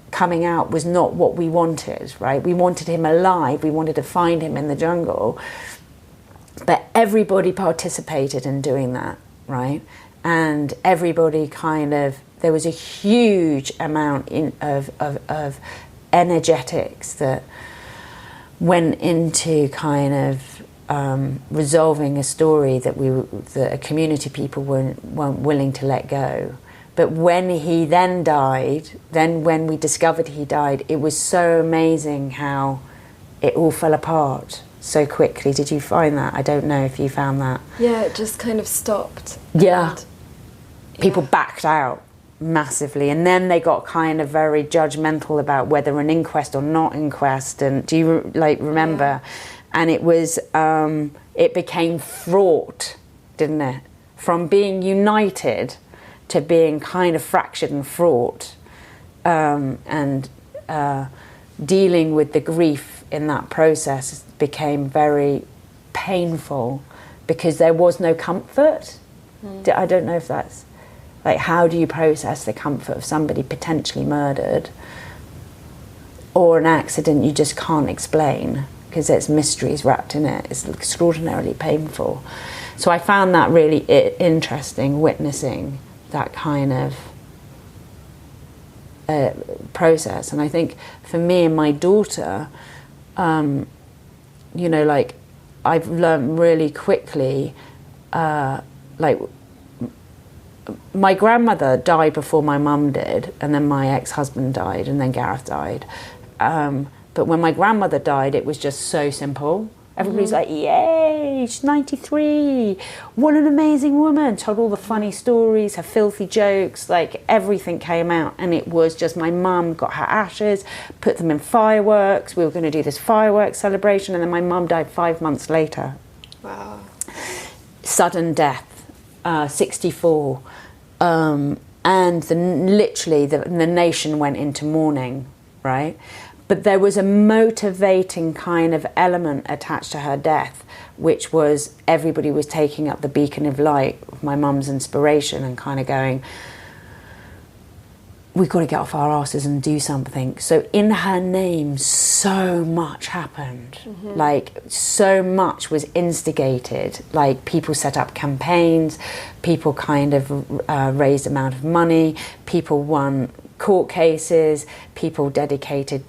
coming out was not what we wanted, right? We wanted him alive, we wanted to find him in the jungle, but everybody participated in doing that, right? And everybody kind of, there was a huge amount of energetics that went into kind of resolving a story that a community people weren't willing to let go. But when he then died, then when we discovered he died, it was so amazing how it all fell apart so quickly. Did you find that? I don't know if you found that. Yeah, it just kind of stopped. Yeah. People backed out massively, and then they got kind of very judgmental about whether an inquest or not inquest. And do you remember? Yeah. And it was, it became fraught, didn't it? From being united to being kind of fractured and fraught, and dealing with the grief in that process became very painful because there was no comfort. I don't know if that's, like, how do you process the comfort of somebody potentially murdered or an accident you just can't explain because there's mysteries wrapped in it. It's extraordinarily painful. So I found that really interesting, witnessing that kind of process. And I think for me and my daughter, you know, like, I've learned really quickly, like, my grandmother died before my mum did, and then my ex-husband died, and then Gareth died. But when my grandmother died, it was just so simple. Everybody's like, yay, she's 93, what an amazing woman. Told all the funny stories, her filthy jokes, like everything came out. And it was just, my mum got her ashes, put them in fireworks. We were going to do this fireworks celebration. And then my mum died 5 months later. Wow. Sudden death, 64. And literally the nation went into mourning, right? But there was a motivating kind of element attached to her death, which was everybody was taking up the beacon of light of my mum's inspiration and kind of going, we've got to get off our asses and do something. So in her name, so much happened. Like, so much was instigated. Like, people set up campaigns, people kind of raised amount of money, people won court cases, people dedicated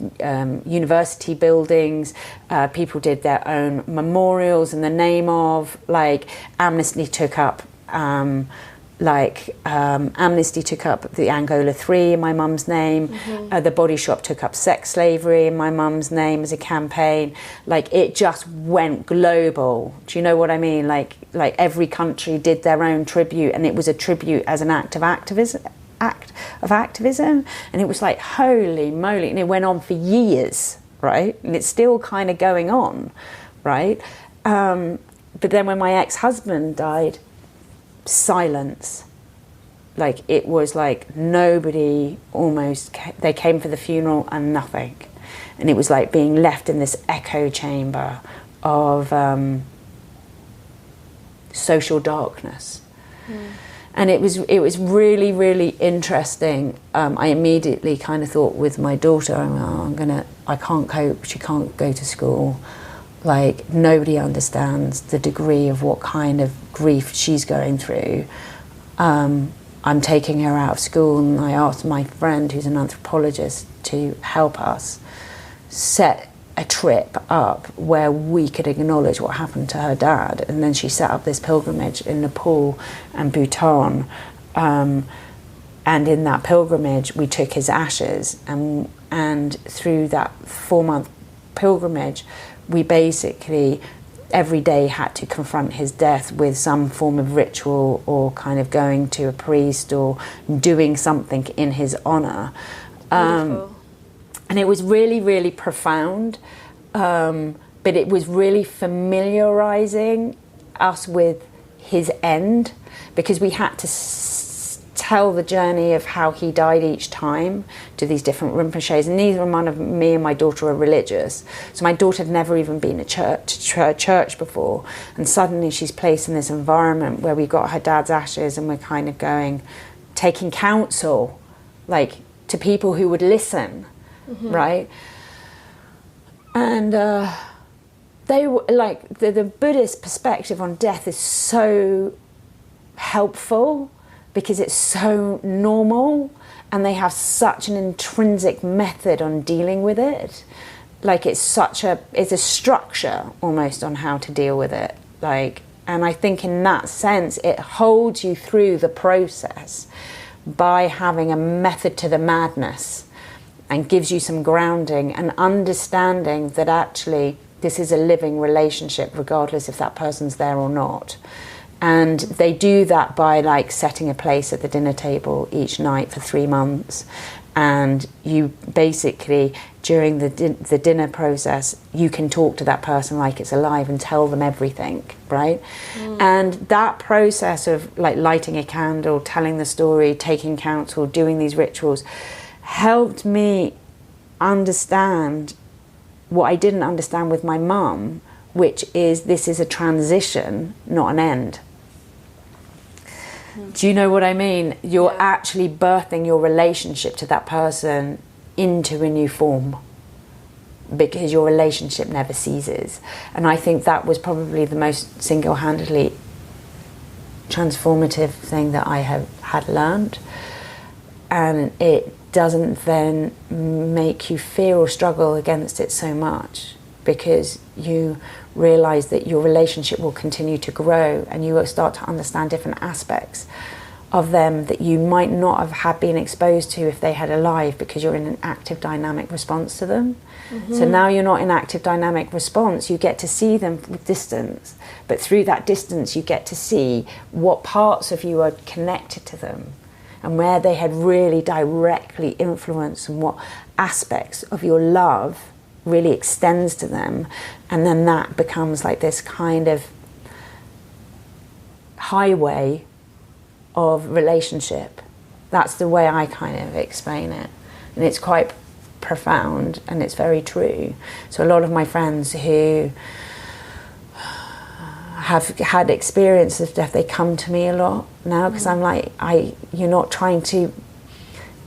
university buildings, people did their own memorials in the name of, like, Amnesty took up Amnesty took up the Angola 3 in my mum's name. The Body Shop took up sex slavery in my mum's name as a campaign. Like, it just went global. Do you know what I mean? Like every country did their own tribute, and it was a tribute as an act of activism. And it was like, holy moly, and it went on for years, right? And it's still kind of going on, right? But then when my ex-husband died, silence. Like, it was like nobody they came for the funeral and nothing. And it was like being left in this echo chamber of social darkness. And it was really, really interesting. I immediately kind of thought with my daughter, I can't cope, she can't go to school. Like, nobody understands the degree of what kind of grief she's going through. I'm taking her out of school, and I asked my friend, who's an anthropologist, to help us set a trip up where we could acknowledge what happened to her dad. And then she set up this pilgrimage in Nepal and Bhutan. And in that pilgrimage, we took his ashes. And through that 4-month pilgrimage, we basically every day had to confront his death with some form of ritual, or kind of going to a priest or doing something in his honor. And it was really, really profound, but it was really familiarizing us with his end, because we had to tell the journey of how he died each time to these different Rinpoches. And neither one of me and my daughter are religious. So my daughter had never even been to church before. And suddenly she's placed in this environment where we got her dad's ashes, and we're kind of taking counsel, like, to people who would listen, right? And they were like, the Buddhist perspective on death is so helpful, because it's so normal, and they have such an intrinsic method on dealing with it. Like, it's a structure almost on how to deal with it. Like, and I think in that sense, it holds you through the process by having a method to the madness, and gives you some grounding and understanding that actually this is a living relationship, regardless if that person's there or not. And they do that by, like, setting a place at the dinner table each night for 3 months. And you basically, during the dinner process, you can talk to that person like it's alive and tell them everything, right? And that process of, like, lighting a candle, telling the story, taking counsel, doing these rituals, helped me understand what I didn't understand with my mum, which is this is a transition, not an end. Do you know what I mean? You're actually birthing your relationship to that person into a new form, because your relationship never ceases. And I think that was probably the most single-handedly transformative thing that I had learned. And it doesn't then make you fear or struggle against it so much, because you realise that your relationship will continue to grow, and you will start to understand different aspects of them that you might not have had been exposed to if they had alive, because you're in an active dynamic response to them. So now you're not in active dynamic response, you get to see them from distance, but through that distance you get to see what parts of you are connected to them, and where they had really directly influenced, and what aspects of your love really extends to them. And then that becomes like this kind of highway of relationship. That's the way I kind of explain it. And it's quite profound, and it's very true. So a lot of my friends who have had experiences of death, they come to me a lot now, because I'm like, you're not trying to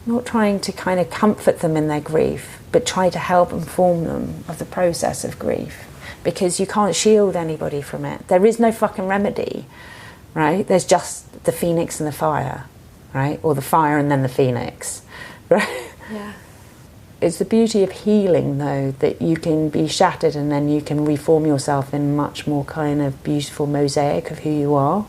kind of comfort them in their grief, but try to help inform them of the process of grief, because you can't shield anybody from it. There is no fucking remedy, right? There's just the phoenix and the fire, right? Or the fire and then the phoenix, right? Yeah. It's the beauty of healing, though, that you can be shattered and then you can reform yourself in much more kind of beautiful mosaic of who you are.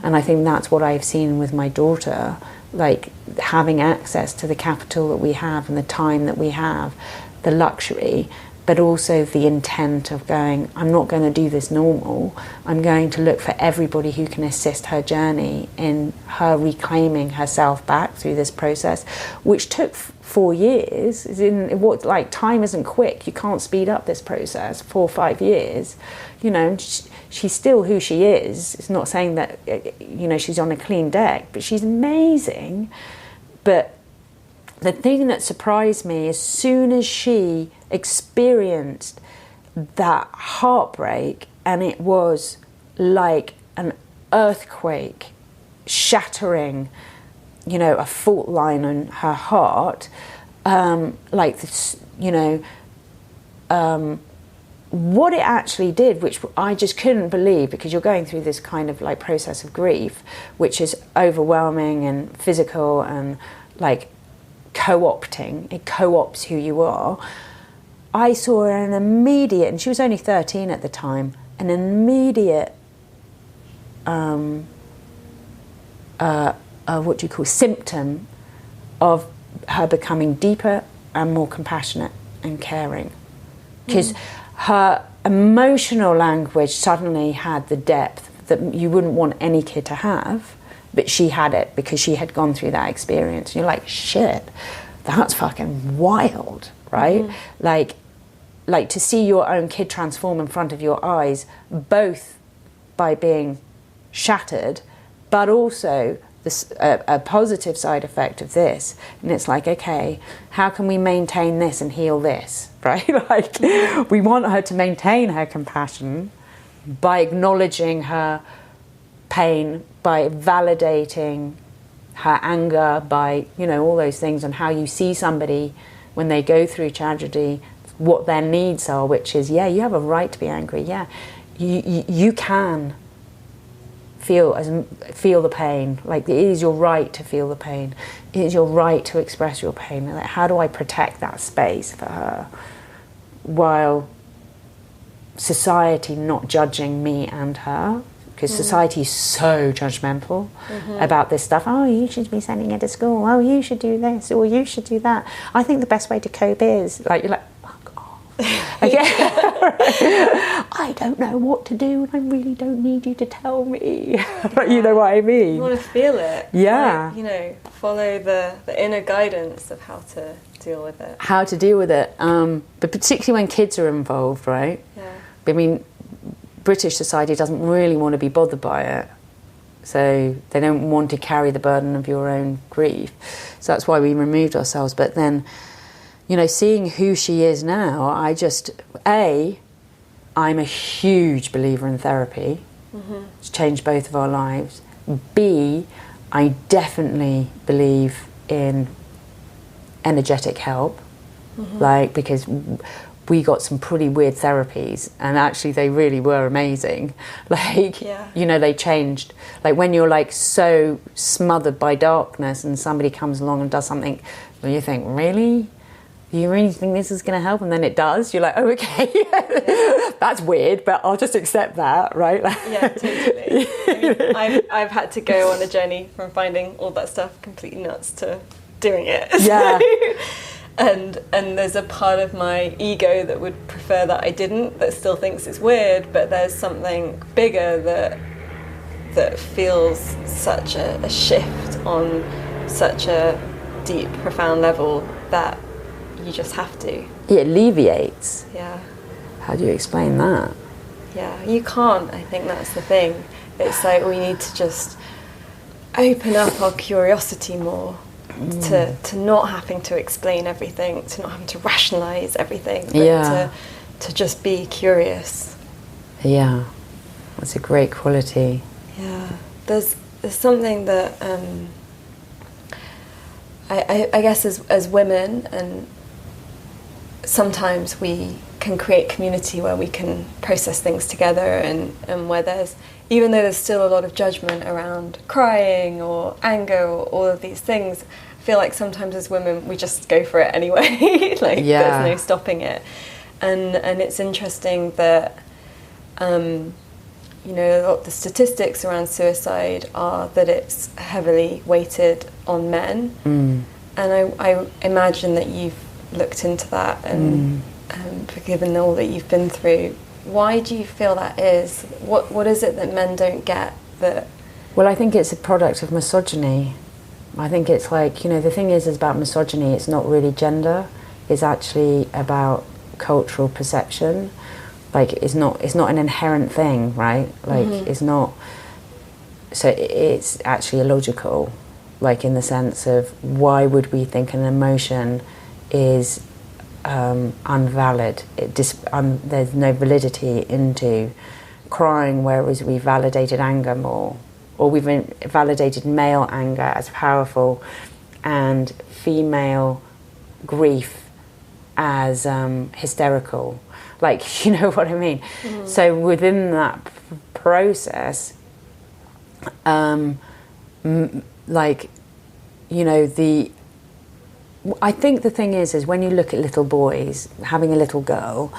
And I think that's what I've seen with my daughter, like having access to the capital that we have and the time that we have, the luxury, but also the intent of going, I'm not going to do this normal. I'm going to look for everybody who can assist her journey in her reclaiming herself back through this process, which took 4 years. Like, time isn't quick. You can't speed up this process. 4 or 5 years, you know. She's still who she is. It's not saying that, you know, she's on a clean deck, but she's amazing. But the thing that surprised me, as soon as she experienced that heartbreak, and it was like an earthquake shattering, you know, a fault line in her heart, like this, you know, what it actually did, which I just couldn't believe, because you're going through this kind of like process of grief, which is overwhelming and physical and like co-opting. It co-opts who you are. I saw an immediate, and she was only 13 at the time, an immediate what do you call, symptom of her becoming deeper and more compassionate and caring, because her emotional language suddenly had the depth that you wouldn't want any kid to have, but she had it because she had gone through that experience. And you're like, shit, that's fucking wild, right? Like to see your own kid transform in front of your eyes, both by being shattered, but also this, a positive side effect of this. And it's like, okay, how can we maintain this and heal this, right? Like, we want her to maintain her compassion by acknowledging her pain, by validating her anger, by, you know, all those things, and how you see somebody when they go through tragedy, what their needs are, which is, yeah, you have a right to be angry. Yeah, you can feel the pain. Like, it is your right to feel the pain. It is your right to express your pain. Like, how do I protect that space for her while society not judging me and her? Because society is so judgmental about this stuff. Oh, you should be sending her to school. Oh, you should do this, or you should do that. I think the best way to cope is, like, you're like, fuck off. I don't know what to do, and I really don't need you to tell me. But you know what I mean? You want to feel it. Yeah. Like, you know, follow the inner guidance of how to deal with it. How to deal with it. But particularly when kids are involved, right? Yeah. I mean, British society doesn't really want to be bothered by it, so they don't want to carry the burden of your own grief, so that's why we removed ourselves. But then, you know, seeing who she is now, I'm a huge believer in therapy. It's changed both of our lives. B, I definitely believe in energetic help, like, because we got some pretty weird therapies, and actually they really were amazing. Like, you know, they changed. Like, when you're like so smothered by darkness and somebody comes along and does something, well, you think, really? You really think this is going to help? And then it does. You're like, oh, okay, that's weird, but I'll just accept that, right? Yeah, totally. I mean, I've had to go on a journey from finding all that stuff completely nuts to doing it. Yeah. And there's a part of my ego that would prefer that I didn't, that still thinks it's weird, but there's something bigger that feels such a shift on such a deep, profound level that you just have to. It alleviates. Yeah. How do you explain that? Yeah, you can't. I think that's the thing. It's like we need to just open up our curiosity more. To not having to explain everything, to not having to rationalise everything, but to just be curious. Yeah, that's a great quality. Yeah, there's something that I guess as women, and sometimes we can create community where we can process things together, and where there's, even though there's still a lot of judgment around crying or anger or all of these things, I feel like sometimes as women we just go for it anyway. Like, there's no stopping it. And it's interesting that you know, a lot of the statistics around suicide are that it's heavily weighted on men. And I imagine that you've looked into that, and given all that you've been through, why do you feel that is? What is it that men don't get that? Well, I think it's a product of misogyny. I think it's like, you know, the thing is about misogyny, it's not really gender, it's actually about cultural perception. Like, it's not an inherent thing, right? Like, it's not, so it's actually illogical, like, in the sense of, why would we think an emotion is unvalid? There's no validity into crying, whereas we validated anger more. or we've validated male anger as powerful and female grief as hysterical. Like, you know what I mean? Mm. So within that process, like, you know, I think the thing is when you look at little boys, having a little girl,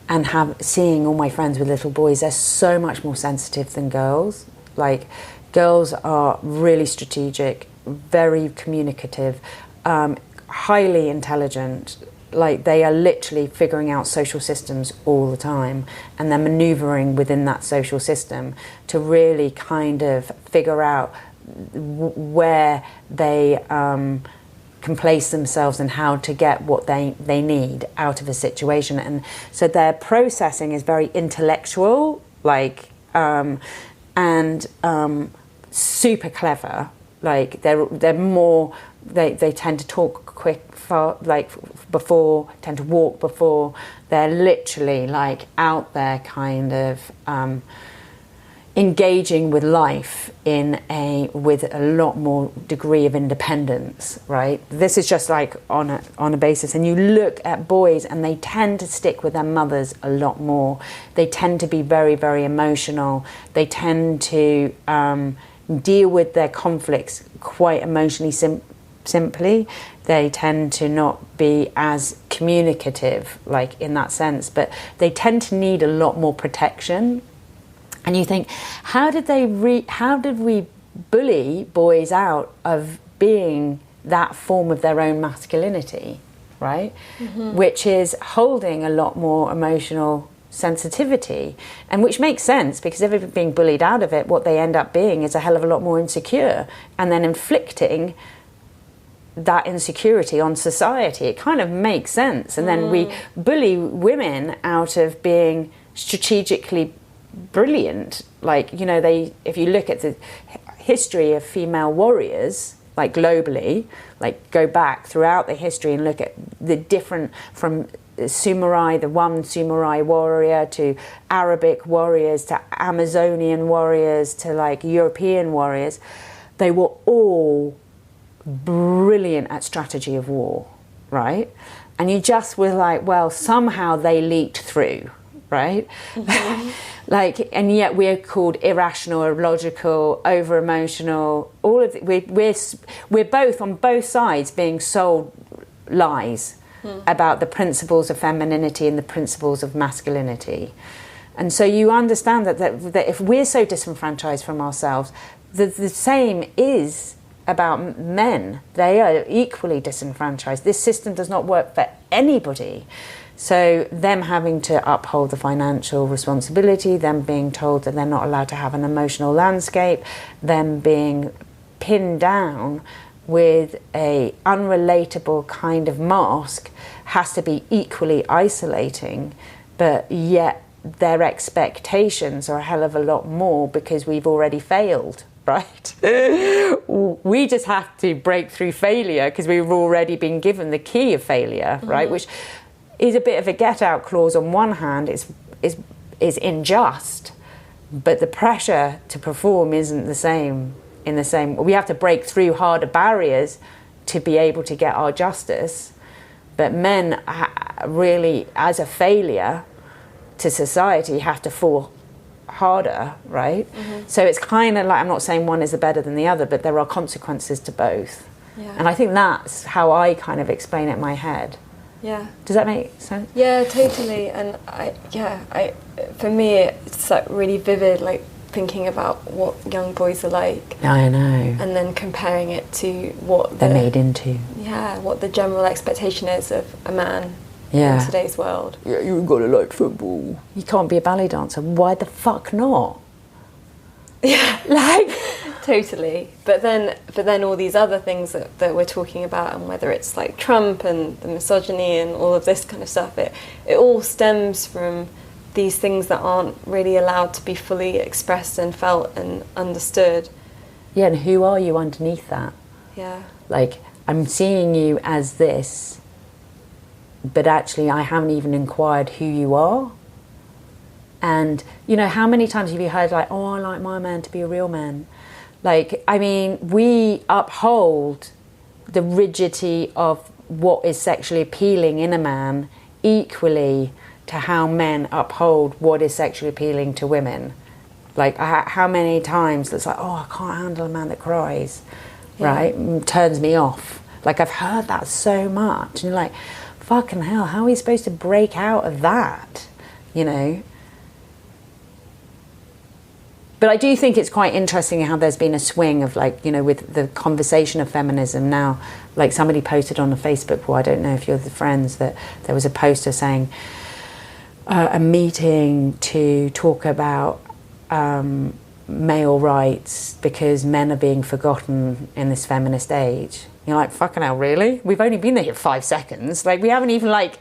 and seeing all my friends with little boys, they're so much more sensitive than girls. Like, girls are really strategic, very communicative, highly intelligent. Like, they are literally figuring out social systems all the time, and they're maneuvering within that social system to really kind of figure out where they can place themselves and how to get what they need out of a situation. And so their processing is very intellectual, like, and super clever. Like, they're more, they tend to talk quick, like before, tend to walk before. They're literally like out there kind of engaging with life with a lot more degree of independence, right? This is just like on a basis. And you look at boys and they tend to stick with their mothers a lot more. They tend to be very, very emotional. They tend to deal with their conflicts quite emotionally simply. They tend to not be as communicative, like in that sense, but they tend to need a lot more protection. And you think, how did we bully boys out of being that form of their own masculinity, right? Mm-hmm. Which is holding a lot more emotional sensitivity, and which makes sense, because if they're being bullied out of it, what they end up being is a hell of a lot more insecure, and then inflicting that insecurity on society. It kind of makes sense. And then we bully women out of being strategically brilliant. Like, you know, if you look at the history of female warriors, like globally, like go back throughout the history and look at the different, from Samurai, the one Samurai warrior, to Arabic warriors, to Amazonian warriors, to like European warriors, they were all brilliant at strategy of war, right? And you just were like, well, somehow they leaked through, right? Mm-hmm. Like, and yet we're called irrational, illogical, over emotional. All of we're both on both sides being sold lies about the principles of femininity and the principles of masculinity. And so you understand that if we're so disenfranchised from ourselves, the same is about men. They are equally disenfranchised. This system does not work for anybody. So them having to uphold the financial responsibility, them being told that they're not allowed to have an emotional landscape, them being pinned down with a unrelatable kind of mask has to be equally isolating, but yet their expectations are a hell of a lot more because we've already failed, right? We just have to break through failure because we've already been given the key of failure, right? Which is a bit of a get-out clause on one hand, is unjust, but the pressure to perform isn't the same. We have to break through harder barriers to be able to get our justice, but men really, as a failure to society, have to fall harder, right? Mm-hmm. So it's kind of like, I'm not saying one is better than the other, but there are consequences to both. Yeah. And I think that's how I kind of explain it in my head. Yeah. Does that make sense? Yeah, totally. And for me, it's like really vivid, like thinking about what young boys are like. I know. And then comparing it to what they're made into. Yeah, what the general expectation is of a man in today's world. Yeah, you've got to like football. You can't be a ballet dancer. Why the fuck not? Yeah. Like... Totally. But then all these other things that we're talking about, and whether it's like Trump and the misogyny and all of this kind of stuff, it all stems from these things that aren't really allowed to be fully expressed and felt and understood. Yeah, and who are you underneath that? Yeah. Like, I'm seeing you as this, but actually I haven't even inquired who you are. And, you know, how many times have you heard like, oh, I like my man to be a real man? Like, I mean, we uphold the rigidity of what is sexually appealing in a man equally to how men uphold what is sexually appealing to women. Like, how many times it's like, oh, I can't handle a man that cries, right? Turns me off. Like, I've heard that so much. And you're like, fucking hell, how are we supposed to break out of that? You know? But I do think it's quite interesting how there's been a swing of, like, you know, with the conversation of feminism now. Like, somebody posted on a Facebook wall, I don't know if you're the friends, that there was a poster saying a meeting to talk about male rights because men are being forgotten in this feminist age. You're like, fucking hell, really? We've only been there 5 seconds. Like, we haven't even, like,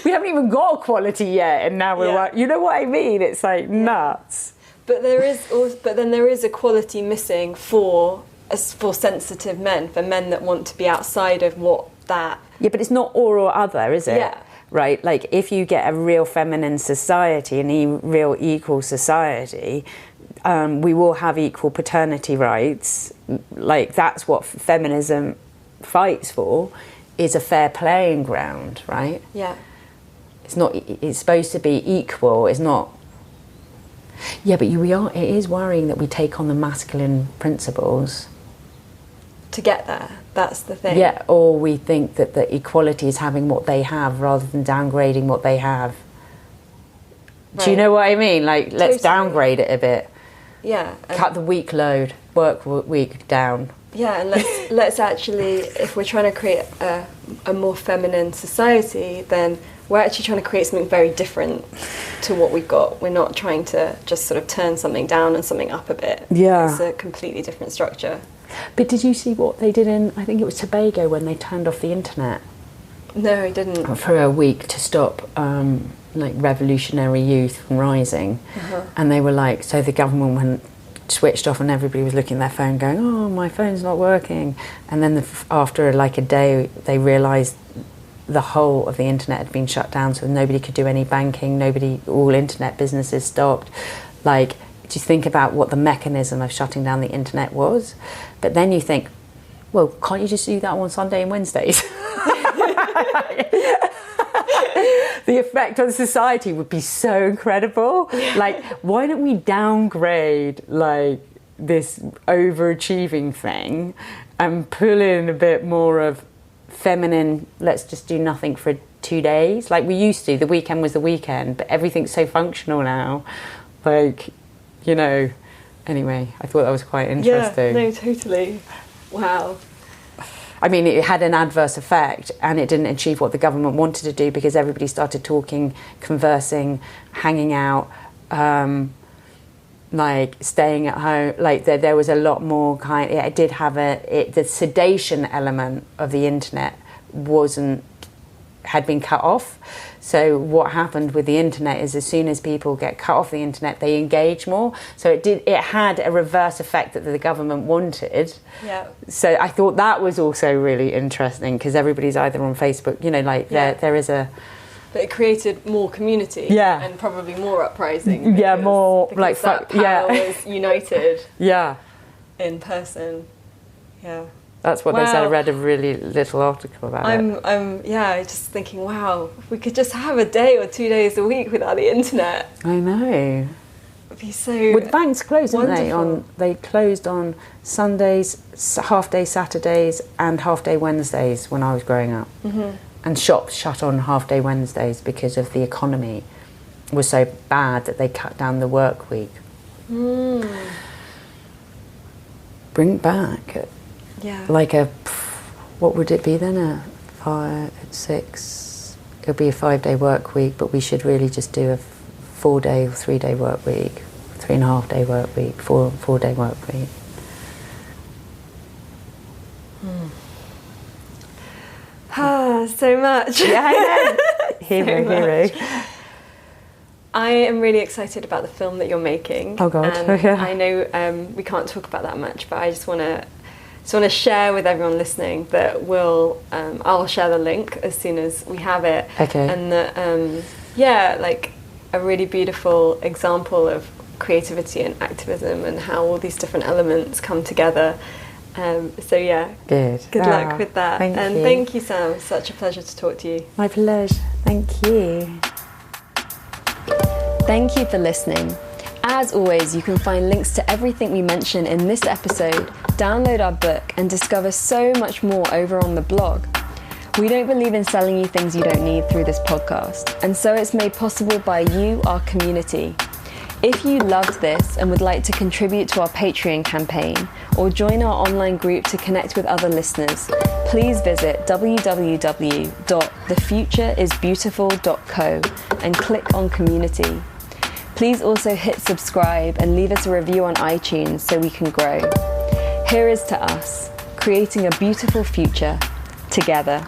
we haven't even got equality yet, and now we're like, you know what I mean? It's like nuts. But then there is equality missing for sensitive men, for men that want to be outside of what that. Yeah, but it's not or other, is it? Yeah. Right. Like, if you get a real feminine society, a real equal society, we will have equal paternity rights. Like, that's what feminism fights for, is a fair playing ground, right? Yeah. It's not. It's supposed to be equal. It's not. Yeah, but it is worrying that we take on the masculine principles to get there. That's the thing. Yeah, or we think that the equality is having what they have rather than downgrading what they have. Right. Do you know what I mean? Like, let's downgrade it a bit. Yeah. Cut the week load, work week down. Yeah, and let's actually, if we're trying to create a more feminine society, then we're actually trying to create something very different to what we've got. We're not trying to just sort of turn something down and something up a bit. Yeah. It's a completely different structure. But did you see what they did in, I think it was Tobago, when they turned off the internet? No, I didn't. For a week to stop like revolutionary youth from rising. Uh-huh. And they were like, so the government went switched off and everybody was looking at their phone going, oh, my phone's not working. And then after like a day, they realised the whole of the internet had been shut down, so nobody could do any banking, all internet businesses stopped. Like, do you think about what the mechanism of shutting down the internet was? But then you think, well, can't you just do that on Sunday and Wednesdays? The effect on society would be so incredible. Like, why don't we downgrade like this overachieving thing and pull in a bit more of feminine, let's just do nothing for 2 days like we used to. The weekend was the weekend, but everything's so functional now. Like, you know, anyway, I thought that was quite interesting. Yeah, no, totally. Wow. I mean, it had an adverse effect and it didn't achieve what the government wanted to do because everybody started talking, conversing, hanging out, like staying at home. Like there was a lot more it did have the sedation element of the internet had been cut off. So what happened with the internet is as soon as people get cut off the internet, they engage more. So it had a reverse effect that the government wanted. Yeah. So I thought that was also really interesting because everybody's either on Facebook, you know, like there is a... But it created more community. Yeah. And probably more uprising. Yeah, more like... that power was united. Yeah. In person. Yeah. That's what they said. I read a really little article about it. I'm just thinking, wow, if we could just have a day or 2 days a week without the internet. I know. It'd be so With banks closed, didn't wonderful. They closed on Sundays, half-day Saturdays and half-day Wednesdays when I was growing up. Mm-hmm. And shops shut on half-day Wednesdays because of the economy was so bad that they cut down the work week. Mm. Bring back... Yeah. Like what would it be then? A 6. It would be a 5-day work week, but we should really just do a 4-day or 3-day work week, 3.5-day work week, 4-day work week. So much. Yeah, I know. Hero. I am really excited about the film that you're making. Oh God. And I know we can't talk about that much, but I just want to share with everyone listening that I'll share the link as soon as we have it. Okay. And that, like a really beautiful example of creativity and activism and how all these different elements come together. So yeah, good luck with that. Thank you, Sam. Such a pleasure to talk to you. My pleasure. Thank you. Thank you for listening. As always, you can find links to everything we mentioned in this episode, download our book, and discover so much more over on the blog. We don't believe in selling you things you don't need through this podcast, and so it's made possible by you, our community. If you loved this and would like to contribute to our Patreon campaign or join our online group to connect with other listeners, please visit www.thefutureisbeautiful.co and click on community. Please also hit subscribe and leave us a review on iTunes so we can grow. Here is to us, creating a beautiful future together.